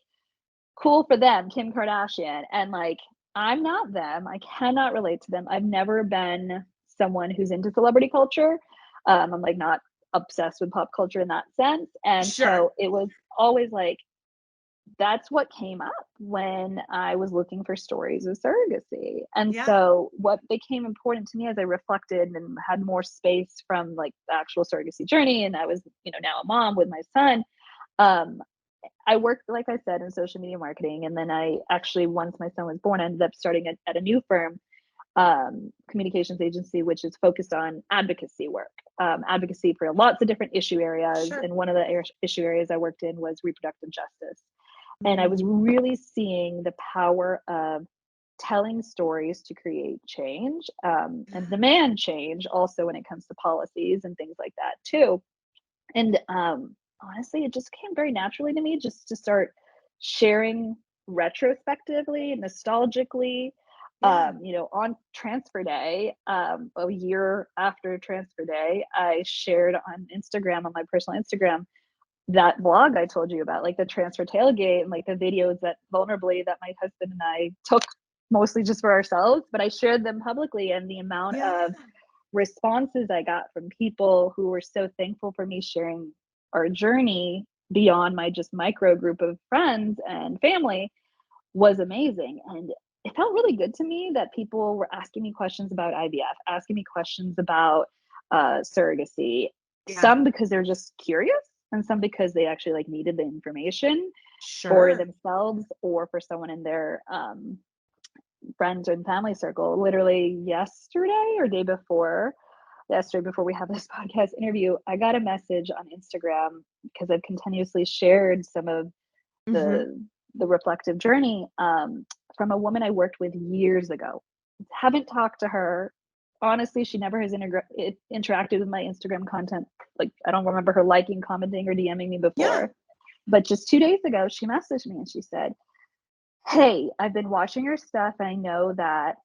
cool for them, Kim Kardashian. And like I'm not them. I cannot relate to them. I've never been someone who's into celebrity culture. I'm like not obsessed with pop culture in that sense. And Sure. so it was always like that's what came up when I was looking for stories of surrogacy. And Yeah. so what became important to me as I reflected and had more space from like the actual surrogacy journey and I was, now a mom with my son, um, I worked, like I said, in social media marketing. And then I actually, once my son was born, I ended up starting at a new firm, communications agency, which is focused on advocacy work, advocacy for lots of different issue areas. Sure. And one of the issue areas I worked in was reproductive justice. And I was Mm, really seeing the power of telling stories to create change and yeah. demand change also when it comes to policies and things like that too. And honestly, it just came very naturally to me just to start sharing retrospectively, nostalgically. Yeah. On transfer day, a year after transfer day, I shared on Instagram, on my personal Instagram, that blog I told you about, like the transfer tailgate and like the videos that vulnerably that my husband and I took mostly just for ourselves, but I shared them publicly and the amount Yeah. of responses I got from people who were so thankful for me sharing our journey beyond my just micro group of friends and family was amazing. And it felt really good to me that people were asking me questions about IVF, asking me questions about surrogacy, Yeah. some because they're just curious and some because they actually like needed the information for Sure. themselves or for someone in their friends and family circle. Literally yesterday or day before, yesterday before we have this podcast interview, I got a message on Instagram because I've continuously shared some of Mm-hmm. the reflective journey from a woman I worked with years ago. Haven't talked to her. Honestly, she never has interacted with my Instagram content. Like, I don't remember her liking, commenting, or DMing me Yeah. before. But just 2 days ago, she messaged me and she said, "Hey, I've been watching your stuff. And I know that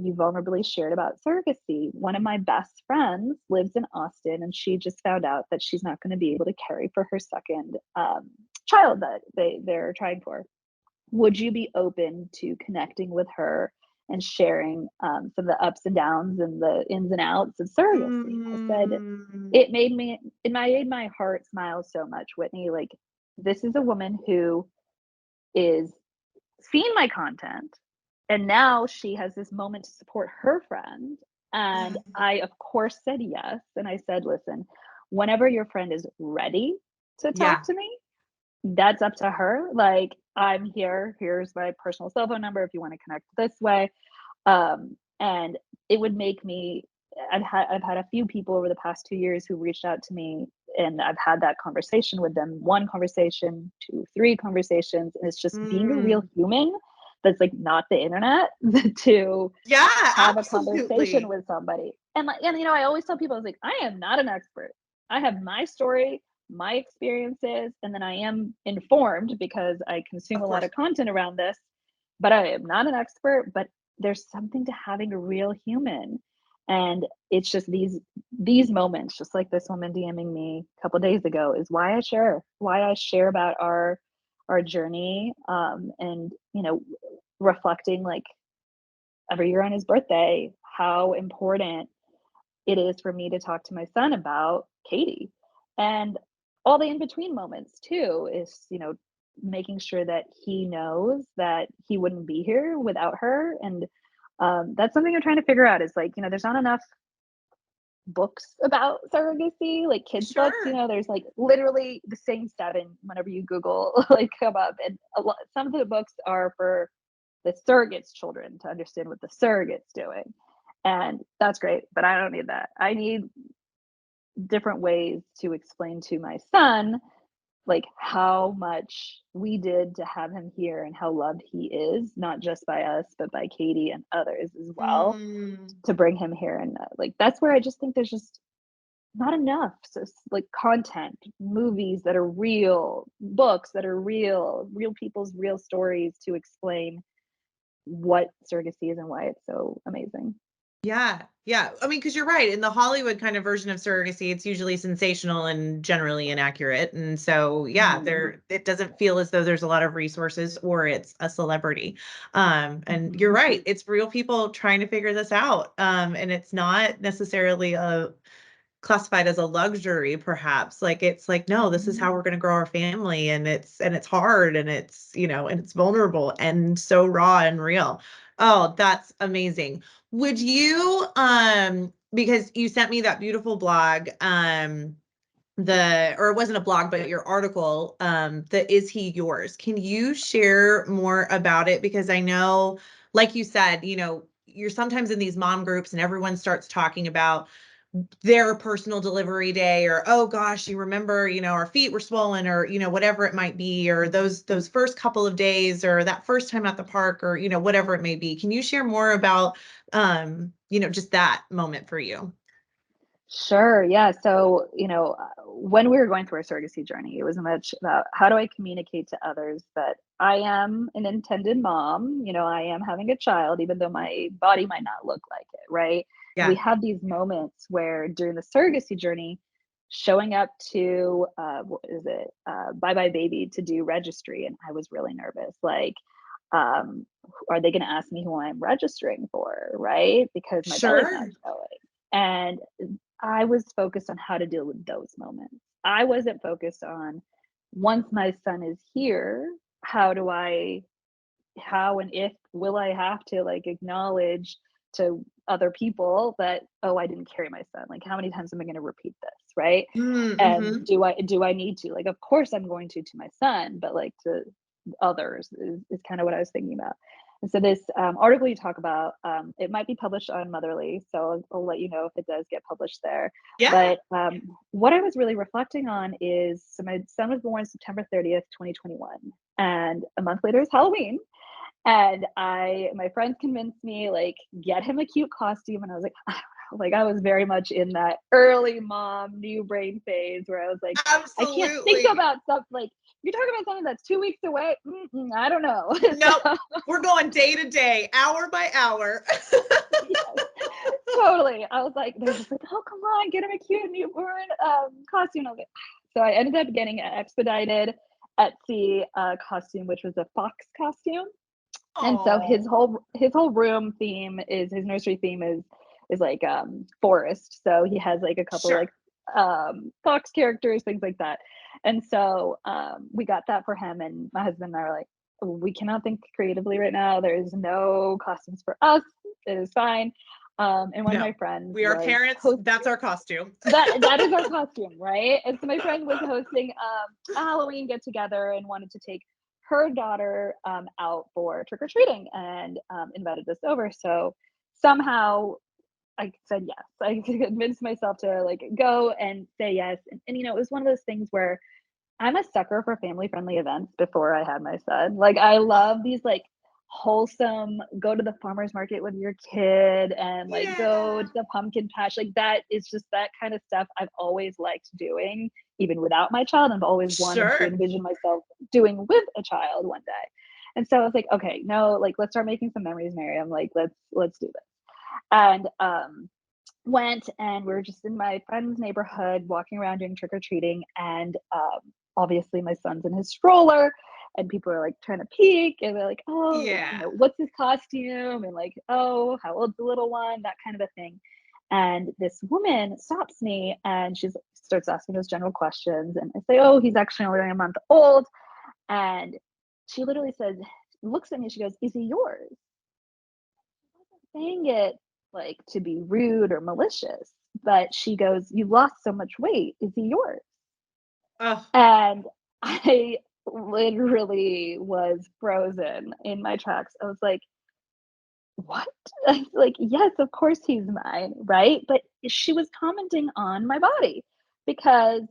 you vulnerably shared about surrogacy. One of my best friends lives in Austin, and she just found out that she's not going to be able to carry for her second child that they're trying for. Would you be open to connecting with her and sharing some of the ups and downs and the ins and outs of surrogacy?" I said, Mm, it made my heart smile so much, Whitney. Like, this is a woman who is seen my content, and now she has this moment to support her friend. And I, of course, said yes. And I said, "Listen, whenever your friend is ready to talk yeah. to me, that's up to her. Like, I'm here. Here's my personal cell phone number if you want to connect this way." And it would make me, I've had a few people over the past 2 years who reached out to me, and I've had that conversation with them. One conversation, two, three conversations, and it's just being a real Mm, human that's like not the internet to yeah, have a conversation absolutely. with somebody. And like, and I always tell people, I was like, I am not an expert. I have my story, my experiences, and then I am informed because I consume Of a lot course. of content around this, but I am not an expert. But there's something to having a real human. And it's just these moments, just like this woman DMing me a couple days ago, is why I share about our journey, and reflecting, like, every year on his birthday, how important it is for me to talk to my son about Katie. And all the in between moments too is, making sure that he knows that he wouldn't be here without her. And that's something I'm trying to figure out, is like, there's not enough books about surrogacy, like kids books. Sure. There's like literally the same seven whenever you Google like come up, and some of the books are for the surrogate's children to understand what the surrogate's doing. And that's great, but I don't need that. I need different ways to explain to my son, like, how much we did to have him here and how loved he is, not just by us, but by Katie and others as well, Mm, to bring him here. And like, that's where I just think there's just not enough. So, like, content, movies that are real, books that are real people's real stories to explain what surrogacy is and why it's so amazing. yeah. Yeah. I mean, because you're right. In the Hollywood kind of version of surrogacy, it's usually sensational and generally inaccurate. And so, yeah, Mhm. there it doesn't feel as though there's a lot of resources or it's a celebrity. And you're Mhm. right. It's real people trying to figure this out. And it's not necessarily a classified as a luxury perhaps, like it's like no, this is how Mhm. we're going to grow our family, and it's hard, and it's vulnerable and so raw and real. Oh, that's amazing. Would you because you sent me that beautiful blog, the or it wasn't a blog but your article, the is he yours, can you share more about it? Because I know, like you said, you're sometimes in these mom groups and everyone starts talking about their personal delivery day, or oh gosh, you remember, our feet were swollen, or whatever it might be, or those first couple of days, or that first time at the park, or whatever it may be. Can you share more about just that moment for you? Sure. Yeah. So, when we were going through our surrogacy journey, it was much about how do I communicate to others that I am an intended mom, I am having a child, even though my body might not look like it. Right. And we Yeah. have these moments where during the surrogacy journey, showing up to, what is it, Bye Bye Baby to do registry. And I was really nervous. Like, um, are they going to ask me who I'm registering for? Right. Because my belly's not Sure. showing. And I was focused on how to deal with those moments. I wasn't focused on, once my son is here, how do I, how and if will I have to, like, acknowledge to other people that, oh, I didn't carry my son. Like, how many times am I going to repeat this? Right. And Mm-hmm. do I need to, like, of course I'm going to my son, but like to others is kind of what I was thinking about. And so this article you talk about, it might be published on Motherly, so I'll let you know if it does get published there. Yeah. But what I was really reflecting on is, so my son was born September 30th, 2021, and a month later is Halloween. And my friends convinced me, like, get him a cute costume. And I was like, I don't know. Like, I was very much in that early mom, new brain phase where I was like, I can't think Absolutely. about stuff like, you're talking about something that's 2 weeks away. I don't know. Nope. So, We're going day to day, hour by hour. yes, totally. I was like, they're just like, oh, come on, get him a cute newborn costume. I was like, so I ended up getting an expedited Etsy costume, which was a fox costume. And so his Oh, whole room theme is, his nursery theme is like forest. So he has like a couple sure. like fox characters, things like that. And so we got that for him, and my husband and I were like, we cannot think creatively right now. There is no costumes for us. It is fine. And one of No, my friends we are was parents. hosting, That's our costume. that is our costume, right? And so my friend was hosting a Halloween get together and wanted to take her daughter out for trick or treating, and invited us over. So somehow I said yes. I convinced myself to like go and say yes. And you know, it was one of those things where I'm a sucker for family friendly events before I had my son. Like, I love these like wholesome, go to the farmer's market with your kid and like go Yeah. to the pumpkin patch. Like, that is just that kind of stuff I've always liked doing, even without my child. I've always wanted to Sure. envision myself doing with a child one day. And so I was like, okay, no, like let's start making some memories, Miriam. Like, let's do this. And went, and we were just in my friend's neighborhood walking around doing trick or treating, and obviously my son's in his stroller, and people are like trying to peek, and they're like, oh, like, you Yeah. know, what's his costume, and like, oh, how old's the little one, that kind of a thing. And this woman stops me, and she starts asking those general questions, and I say, oh, he's actually only a month old. And she literally says, looks at me, she goes, is he yours? Saying it like to be rude or malicious, but she goes, you lost so much weight, is he yours? Oh, And I literally was frozen in my tracks. I was like, what? Like, yes, of course he's mine, right? But she was commenting on my body, because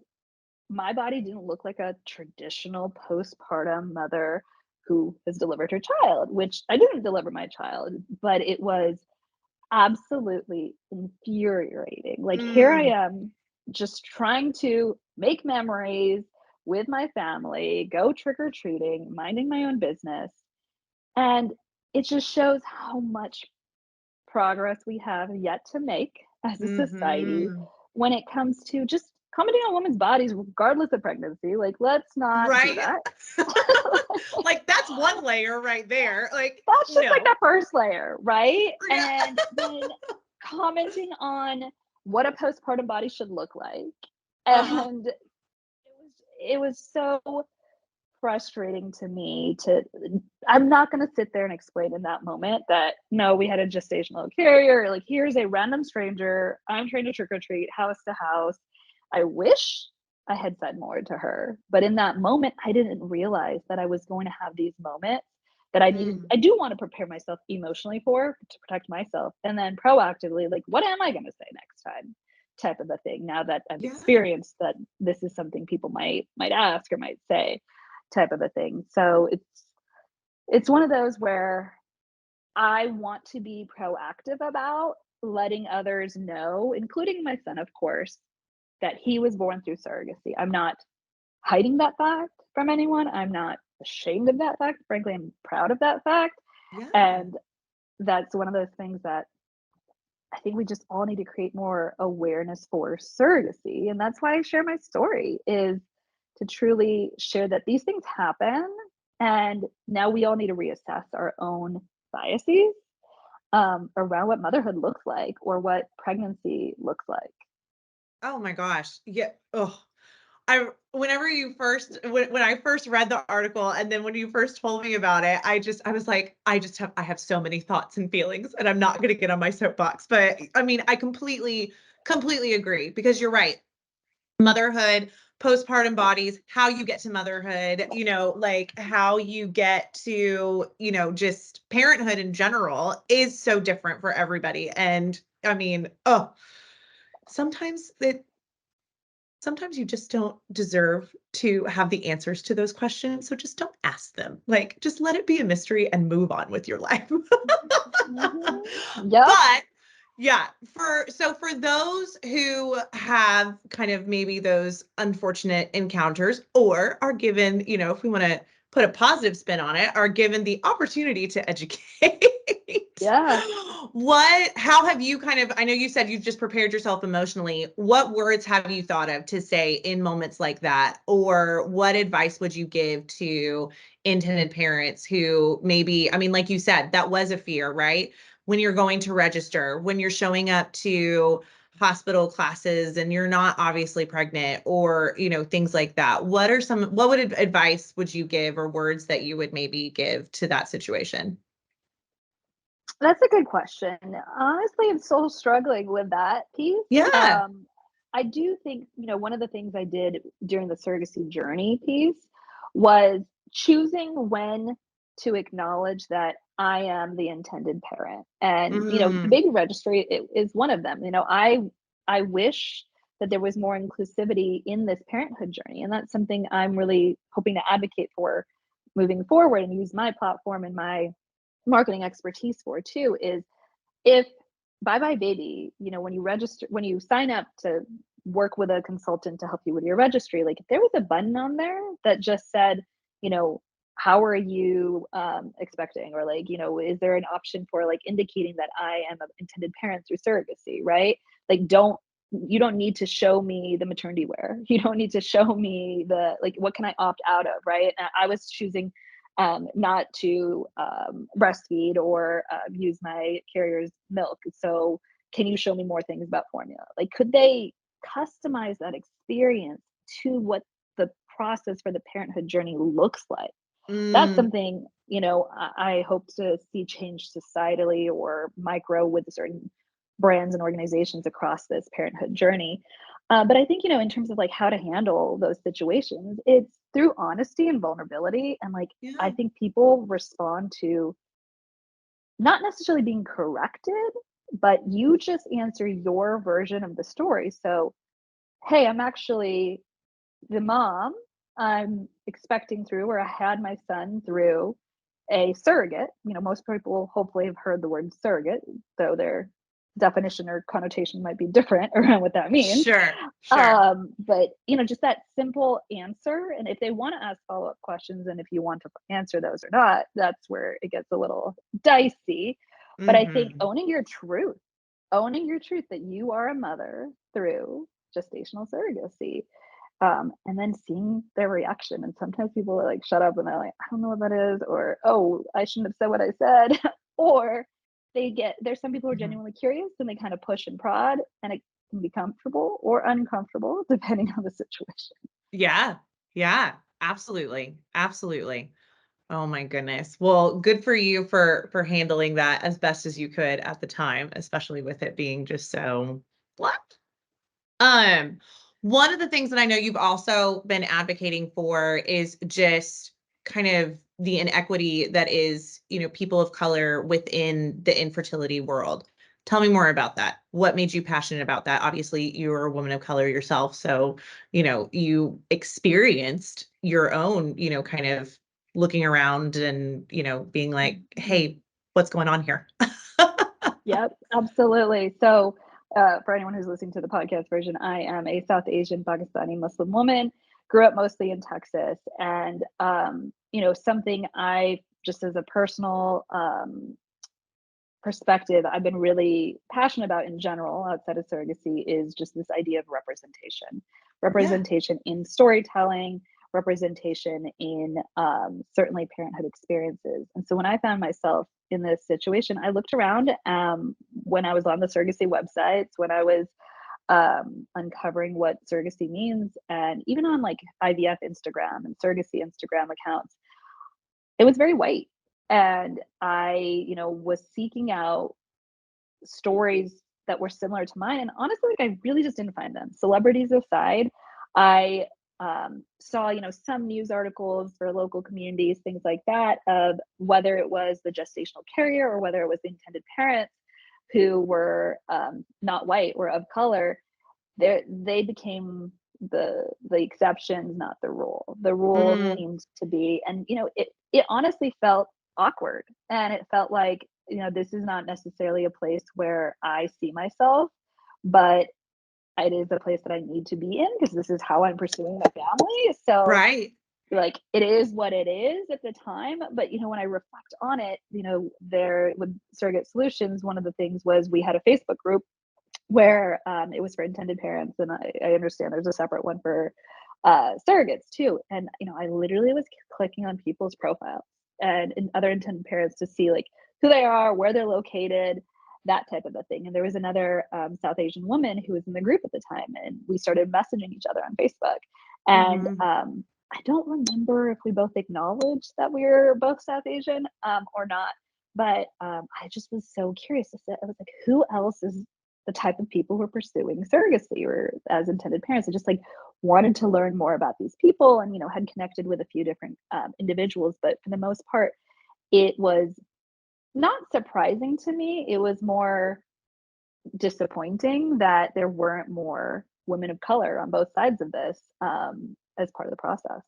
my body didn't look like a traditional postpartum mother who has delivered her child, which I didn't deliver my child, but it was absolutely infuriating. Like, here I mm, am just trying to make memories with my family, go trick or treating, minding my own business. And it just shows how much progress we have yet to make as a society mm-hmm. when it comes to just commenting on women's bodies, regardless of pregnancy. Like, let's not do Right? that. Like, that's one layer right there. Like, That's just like no. the first layer, right? Yeah. And then commenting on what a postpartum body should look like. Uh-huh. And it was so frustrating to me to, I'm not going to sit there and explain in that moment that no, we had a gestational carrier, like here's a random stranger, I'm trying to trick or treat house to house. I wish I had said more to her, but in that moment I didn't realize that I was going to have these moments that Mm, I do want to prepare myself emotionally for, to protect myself, and then proactively, like, what am I going to say next time, type of a thing, now that I've yeah. experienced that this is something people might ask or might say, type of a thing. So it's one of those where I want to be proactive about letting others know, including my son, of course, that he was born through surrogacy. I'm not hiding that fact from anyone. I'm not ashamed of that fact. Frankly, I'm proud of that fact. Yeah. And that's one of those things that I think we just all need to create more awareness for surrogacy. And that's why I share my story, is to truly share that these things happen. And now we all need to reassess our own biases around what motherhood looks like or what pregnancy looks like. Oh my gosh. Yeah. Oh, I whenever you first when I first read the article and then when you first told me about it, I was like, I have so many thoughts and feelings and I'm not gonna get on my soapbox. But I mean, I completely agree because you're right. Motherhood, postpartum bodies, how you get to motherhood, like how you get to, just parenthood in general is so different for everybody. And I mean, sometimes sometimes you just don't deserve to have the answers to those questions. So just don't ask them. Like, just let it be a mystery and move on with your life. Yep. But yeah, for those who have kind of maybe those unfortunate encounters or are given, if we want to put a positive spin on it, are given the opportunity to educate. Yeah. How have you I know you said you've just prepared yourself emotionally. What words have you thought of to say in moments like that? Or what advice would you give to intended parents who maybe, I mean, like you said, that was a fear, right? When you're going to register, when you're showing up to hospital classes and you're not obviously pregnant or, things like that. What advice would you give or words that you would maybe give to that situation? That's a good question. Honestly, I'm still struggling with that piece. Yeah. I do think, one of the things I did during the surrogacy journey piece was choosing when to acknowledge that I am the intended parent. And, the Mm, baby registry is one of them. I wish that there was more inclusivity in this parenthood journey. And that's something I'm really hoping to advocate for moving forward and use my platform and my marketing expertise for too is if bye bye baby, when you register, when you sign up to work with a consultant to help you with your registry, like if there was a button on there that just said, you know, how are you expecting, or like, is there an option for like indicating that I am an intended parent through surrogacy, right? Like, you don't need to show me the maternity wear. You don't need to show me the, like, what can I opt out of, right? And I was choosing not to breastfeed or use my carrier's milk. So, can you show me more things about formula? Like, could they customize that experience to what the process for the parenthood journey looks like? That's mm, something, I hope to see change societally or micro with certain brands and organizations across this parenthood journey. But I think, in terms of like how to handle those situations, it's through honesty and vulnerability. And like, I yeah. think people respond to not necessarily being corrected, but you just answer your version of the story. So, hey, I'm actually the mom I'm expecting through, or I had my son through a surrogate. Most people hopefully have heard the word surrogate, though their definition or connotation might be different around what that means. Sure. Sure. But just that simple answer. And if they want to ask follow-up questions and if you want to answer those or not, that's where it gets a little dicey. But I think Hmm. owning your truth that you are a mother through gestational surrogacy, and then seeing their reaction. And sometimes people are like, shut up, and they're like, I don't know what that is, or oh, I shouldn't have said what I said. Or there's some people who are Hmm. genuinely curious and they kind of push and prod, and it can be comfortable or uncomfortable depending on the situation. Yeah. Yeah. Absolutely. Absolutely. Oh my goodness. Well, good for you for handling that as best as you could at the time, especially with it being just so what? Um, One of the things that I know you've also been advocating for is just kind of the inequity that is, people of color within the infertility world. Tell me more about that. What made you passionate about that? Obviously, you're a woman of color yourself, so, you experienced your own, kind of looking around and, being like, Mhm. "Hey, what's going on here?" Yep, absolutely. So, for anyone who's listening to the podcast version, I am a South Asian Pakistani Muslim woman. Grew up mostly in Texas, and something I just as a personal perspective, I've been really passionate about in general outside of surrogacy is just this idea of representation, Yeah. representation in storytelling, representation in certainly parenthood experiences. And so when I found myself in this situation, I looked around when I was on the surrogacy websites, when I was uncovering what surrogacy means, and even on like IVF Instagram and surrogacy Instagram accounts, it was very white. And I, was seeking out stories that were similar to mine. And honestly, like I really just didn't find them. Celebrities aside, I saw, some news articles for local communities, things like that, of whether it was the gestational carrier or whether it was the intended parents who were not white or of color. They became the exceptions, not the rule. The rule Mm, seemed to be, and it honestly felt awkward, and it felt like, this is not necessarily a place where I see myself, but it is a place that I need to be in because this is how I'm pursuing my family. So, right. like, it is what it is at the time. But when I reflect on it, there with Surrogate Solutions, one of the things was we had a Facebook group where it was for intended parents, and I understand there's a separate one for surrogates too. And I literally was clicking on people's profiles and other intended parents to see like who they are, where they're located, that type of a thing. And there was another South Asian woman who was in the group at the time, and we started messaging each other on Facebook. And Mhm. I don't remember if we both acknowledged that we were both South Asian or not. But I just was so curious to say, I was like, who else is the type of people who are pursuing surrogacy or as intended parents? I just like wanted to learn more about these people, and had connected with a few different individuals, but for the most part it was not surprising to me. It was more disappointing that there weren't more women of color on both sides of this as part of the process.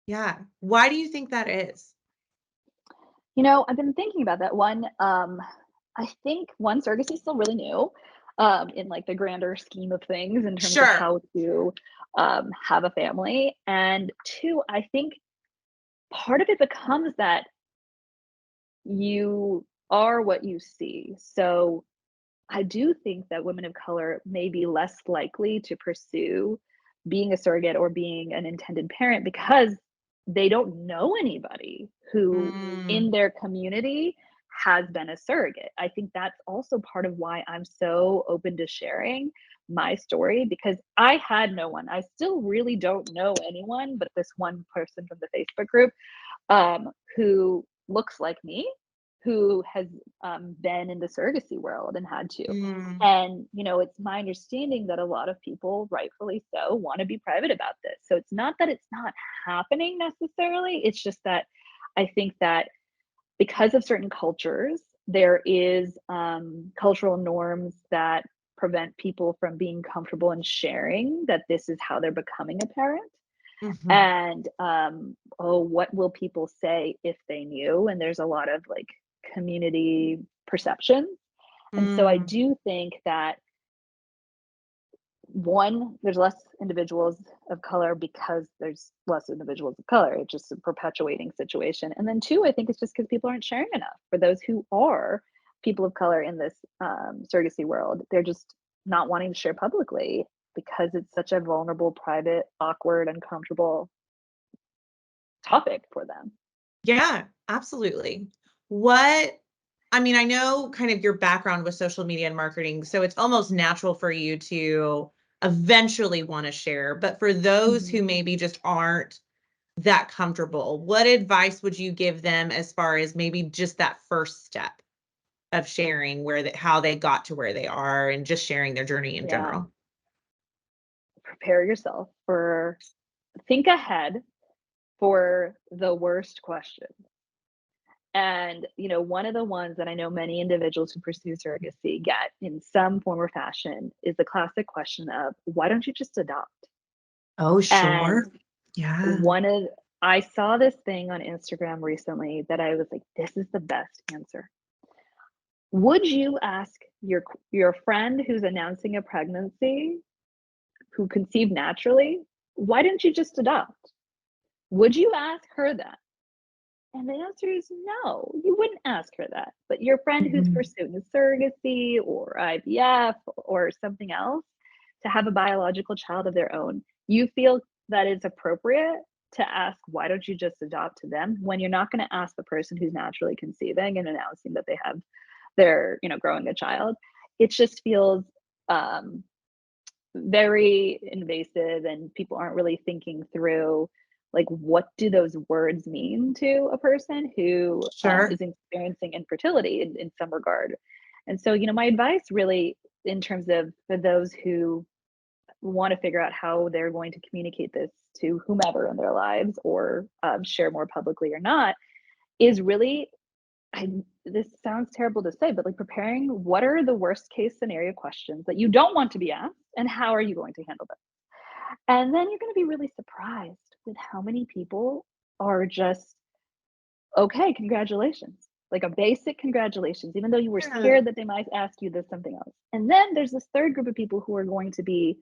Yeah. Why do you think that is? I've been thinking about that one. I think one, surrogacy is still really new in like the grander scheme of things in terms of Sure. how to have a family. And two, I think part of it becomes that you are what you see. So I do think that women of color may be less likely to pursue being a surrogate or being an intended parent because they don't know anybody who Mm, in their community has been a surrogate. I think that's also part of why I'm so open to sharing my story, because I had no one. I still really don't know anyone but this one person from the Facebook group who looks like me, who has been in the surrogacy world and had to. mm, And, it's my understanding that a lot of people, rightfully so, want to be private about this. So it's not that it's not happening necessarily. It's just that I think that because of certain cultures, there is cultural norms that prevent people from being comfortable in sharing that this is how they're becoming a parent. mhm. And oh, what will people say if they knew? And there's a lot of like community perceptions. And so I Mm, do think that one, there's less individuals of color because there's less individuals of color. It's just a perpetuating situation. And then two, I think it's just because people aren't sharing enough. For those who are people of color in this surrogacy world, they're just not wanting to share publicly because it's such a vulnerable, private, awkward, uncomfortable topic for them. yeah, absolutely. What I mean, I know kind of your background with social media and marketing, so it's almost natural for you to eventually wanna share, but for those who Mhm. maybe just aren't that comfortable, what advice would you give them as far as maybe just that first step of sharing how they got to where they are and just sharing their journey in Yeah. general? Prepare yourself for, think ahead for the worst question. And, one of the ones that I know many individuals who pursue surrogacy get in some form or fashion is the classic question of, why don't you just adopt? Oh, And sure. Yeah. one of, I saw this thing on Instagram recently that I was like, this is the best answer. Would you ask your friend who's announcing a pregnancy, who conceived naturally, why didn't you just adopt? Would you ask her that? And the answer is no, you wouldn't ask her that. But your friend who's Mhm. pursuing surrogacy or IVF or something else to have a biological child of their own, you feel that it's appropriate to ask, why don't you just adopt to them, when you're not going to ask the person who's naturally conceiving and announcing that they're, growing a child. It just feels um, very invasive, and people aren't really thinking through like what do those words mean to a person who Sure. is experiencing infertility in some regard. And so my advice really, in terms of for those who want to figure out how they're going to communicate this to whomever in their lives, or share more publicly or not, is really, this sounds terrible to say, but like preparing what are the worst case scenario questions that you don't want to be asked, and how are you going to handle them? And then you're going to be really surprised with how many people are just, okay, congratulations. Like a basic congratulations, even though you were Yeah. scared that they might ask you this something else. And then there's this third group of people who are going to be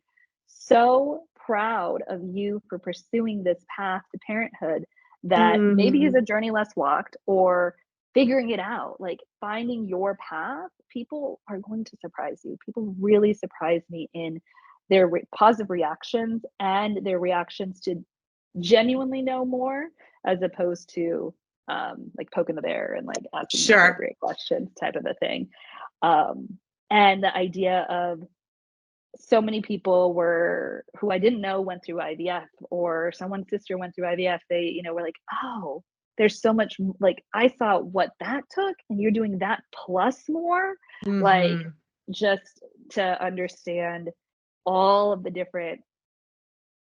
so proud of you for pursuing this path to parenthood that maybe is Mm, a journey less walked, or figuring it out, like finding your path. People are going to surprise you. People really surprise me in their positive reactions, and their reactions to genuinely know more, as opposed to like poking the bear and like asking sure. inappropriate questions type of a thing. And the idea of, so many people were, who I didn't know went through IVF, or someone's sister went through IVF. They, were like, oh, there's so much, like I saw what that took, and you're doing that plus more. Like, Hmm. just to understand all of the different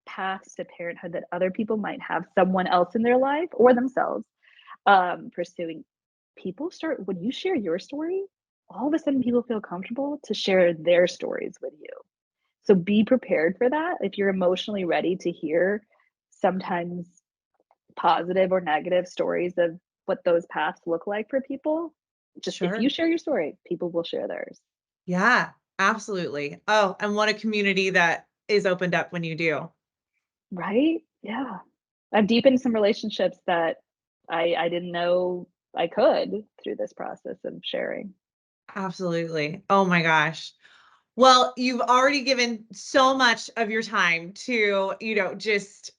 paths to parenthood that other people might have someone else in their life or themselves pursuing. People start, when you share your story, all of a sudden people feel comfortable to share their stories with you. So be prepared for that. If you're emotionally ready to hear sometimes positive or negative stories of what those paths look like for people, just if you Sure. share your story, people will share theirs. Yeah, absolutely. Oh, and what a community that is opened up when you do. Right? Yeah. I've deepened some relationships that I didn't know I could through this process of sharing. Absolutely. Oh my gosh. Well, you've already given so much of your time to, just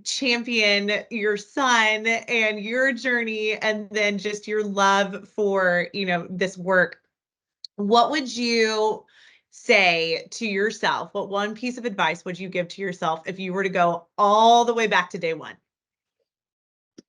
champion your son and your journey, and then just your love for, this work. What would you say to yourself? What one piece of advice would you give to yourself if you were to go all the way back to day one?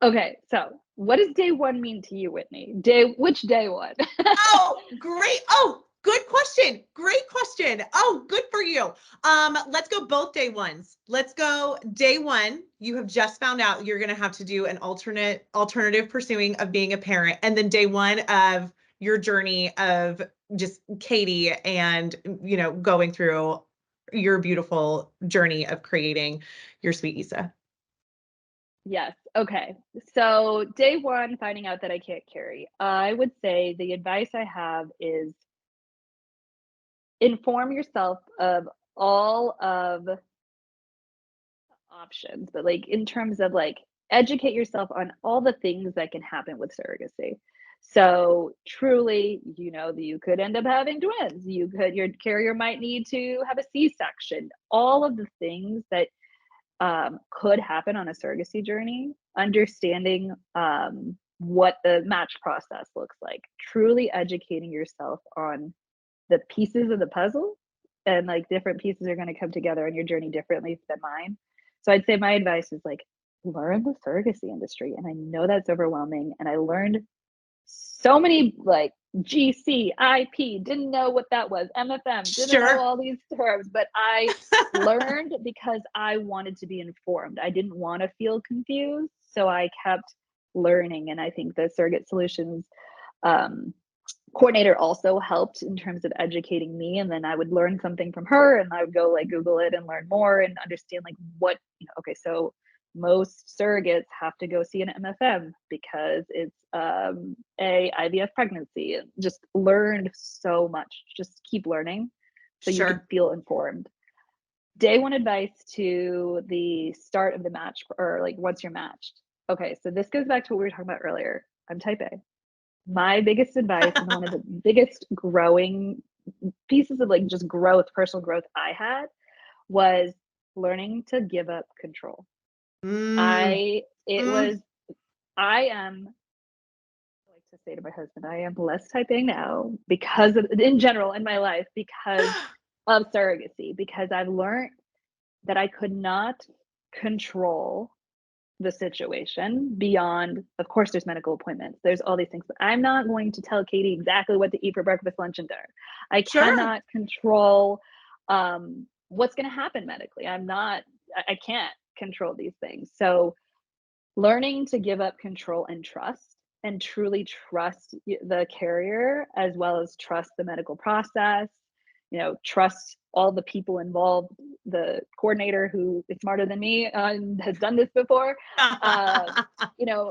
Okay, so what does day one mean to you, Whitney? Which day one? Oh, great. Oh, good question. Great question. Oh, good for you. Let's go both day ones. Let's go day one. You have just found out you're going to have to do an alternative pursuing of being a parent. And then day one of your journey of just Katie and, going through your beautiful journey of creating your sweet Issa. Yes. Okay. So day one, finding out that I can't carry. I would say the advice I have is inform yourself of all of options, but like in terms of like educate yourself on all the things that can happen with surrogacy. So truly, that you could end up having twins. Your carrier might need to have a C-section. All of the things that could happen on a surrogacy journey, understanding what the match process looks like, truly educating yourself on the pieces of the puzzle, and like different pieces are going to come together on your journey differently than mine. So I'd say my advice is like, learn the surrogacy industry. And I know that's overwhelming. And I learned so many like GCIP, didn't know what that was, MFM, didn't know Sure. all these terms, but I learned because I wanted to be informed. I didn't want to feel confused. So I kept learning. And I think the Surrogate Solutions um, coordinator also helped in terms of educating me, and then I would learn something from her, and I would go like Google it and learn more and understand like what, okay, so most surrogates have to go see an MFM because it's a IVF pregnancy, and just learned so much. Just keep learning so you can Sure. feel informed. Day one advice to the start of the match, or like once you're matched. Okay, so this goes back to what we were talking about earlier. I'm type A. My biggest advice, and one of the biggest growing pieces of like just growth, personal growth I had, was learning to give up control. Mm, I it mm. was I am, I like to say to my husband, I am less type A now because of, in general in my life, because of surrogacy, because I've learned that I could not control the situation beyond, of course, there's medical appointments, there's all these things, but I'm not going to tell Katie exactly what to eat for breakfast, lunch, and dinner. I Sure. cannot control what's going to happen medically? I can't control these things. So learning to give up control and trust, and truly trust the carrier, as well as trust the medical process, trust all the people involved, the coordinator who is smarter than me and has done this before, uh, you know,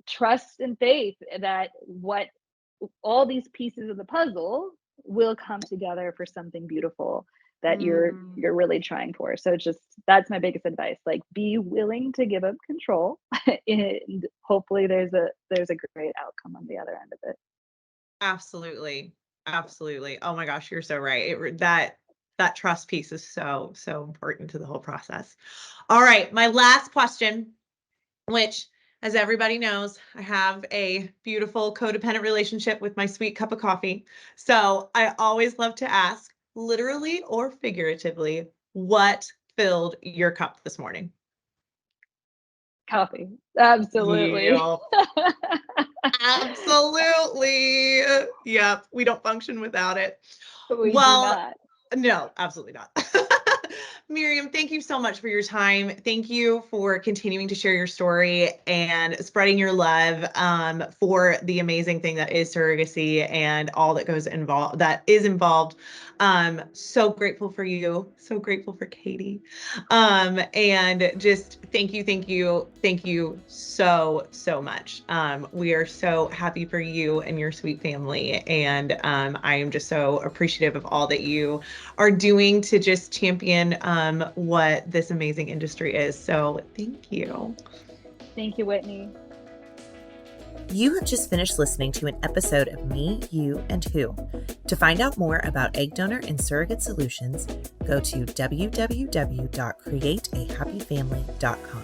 trust and faith that what all these pieces of the puzzle will come together for something beautiful that Mm. you're really trying for. So just that's my biggest advice. Like, be willing to give up control and hopefully there's a great outcome on the other end of it. Absolutely. Absolutely. Oh my gosh, you're so right. That trust piece is so, so important to the whole process. All right, my last question, which, as everybody knows, I have a beautiful codependent relationship with my sweet cup of coffee. So I always love to ask, literally or figuratively, what filled your cup this morning? Coffee. Absolutely. Yep. Absolutely. Yep. We don't function without it. We do Well, not. no, absolutely not. Miriam, thank you so much for your time. Thank you for continuing to share your story and spreading your love for the amazing thing that is surrogacy and all that is involved. So grateful for you. So grateful for Katie. And just thank you so, so much. We are so happy for you and your sweet family. And I am just so appreciative of all that you are doing to just champion what this amazing industry is. So thank you. Thank you, Whitney. You have just finished listening to an episode of Me, You, and Who. To find out more about egg donor and surrogate solutions, go to www.createahappyfamily.com.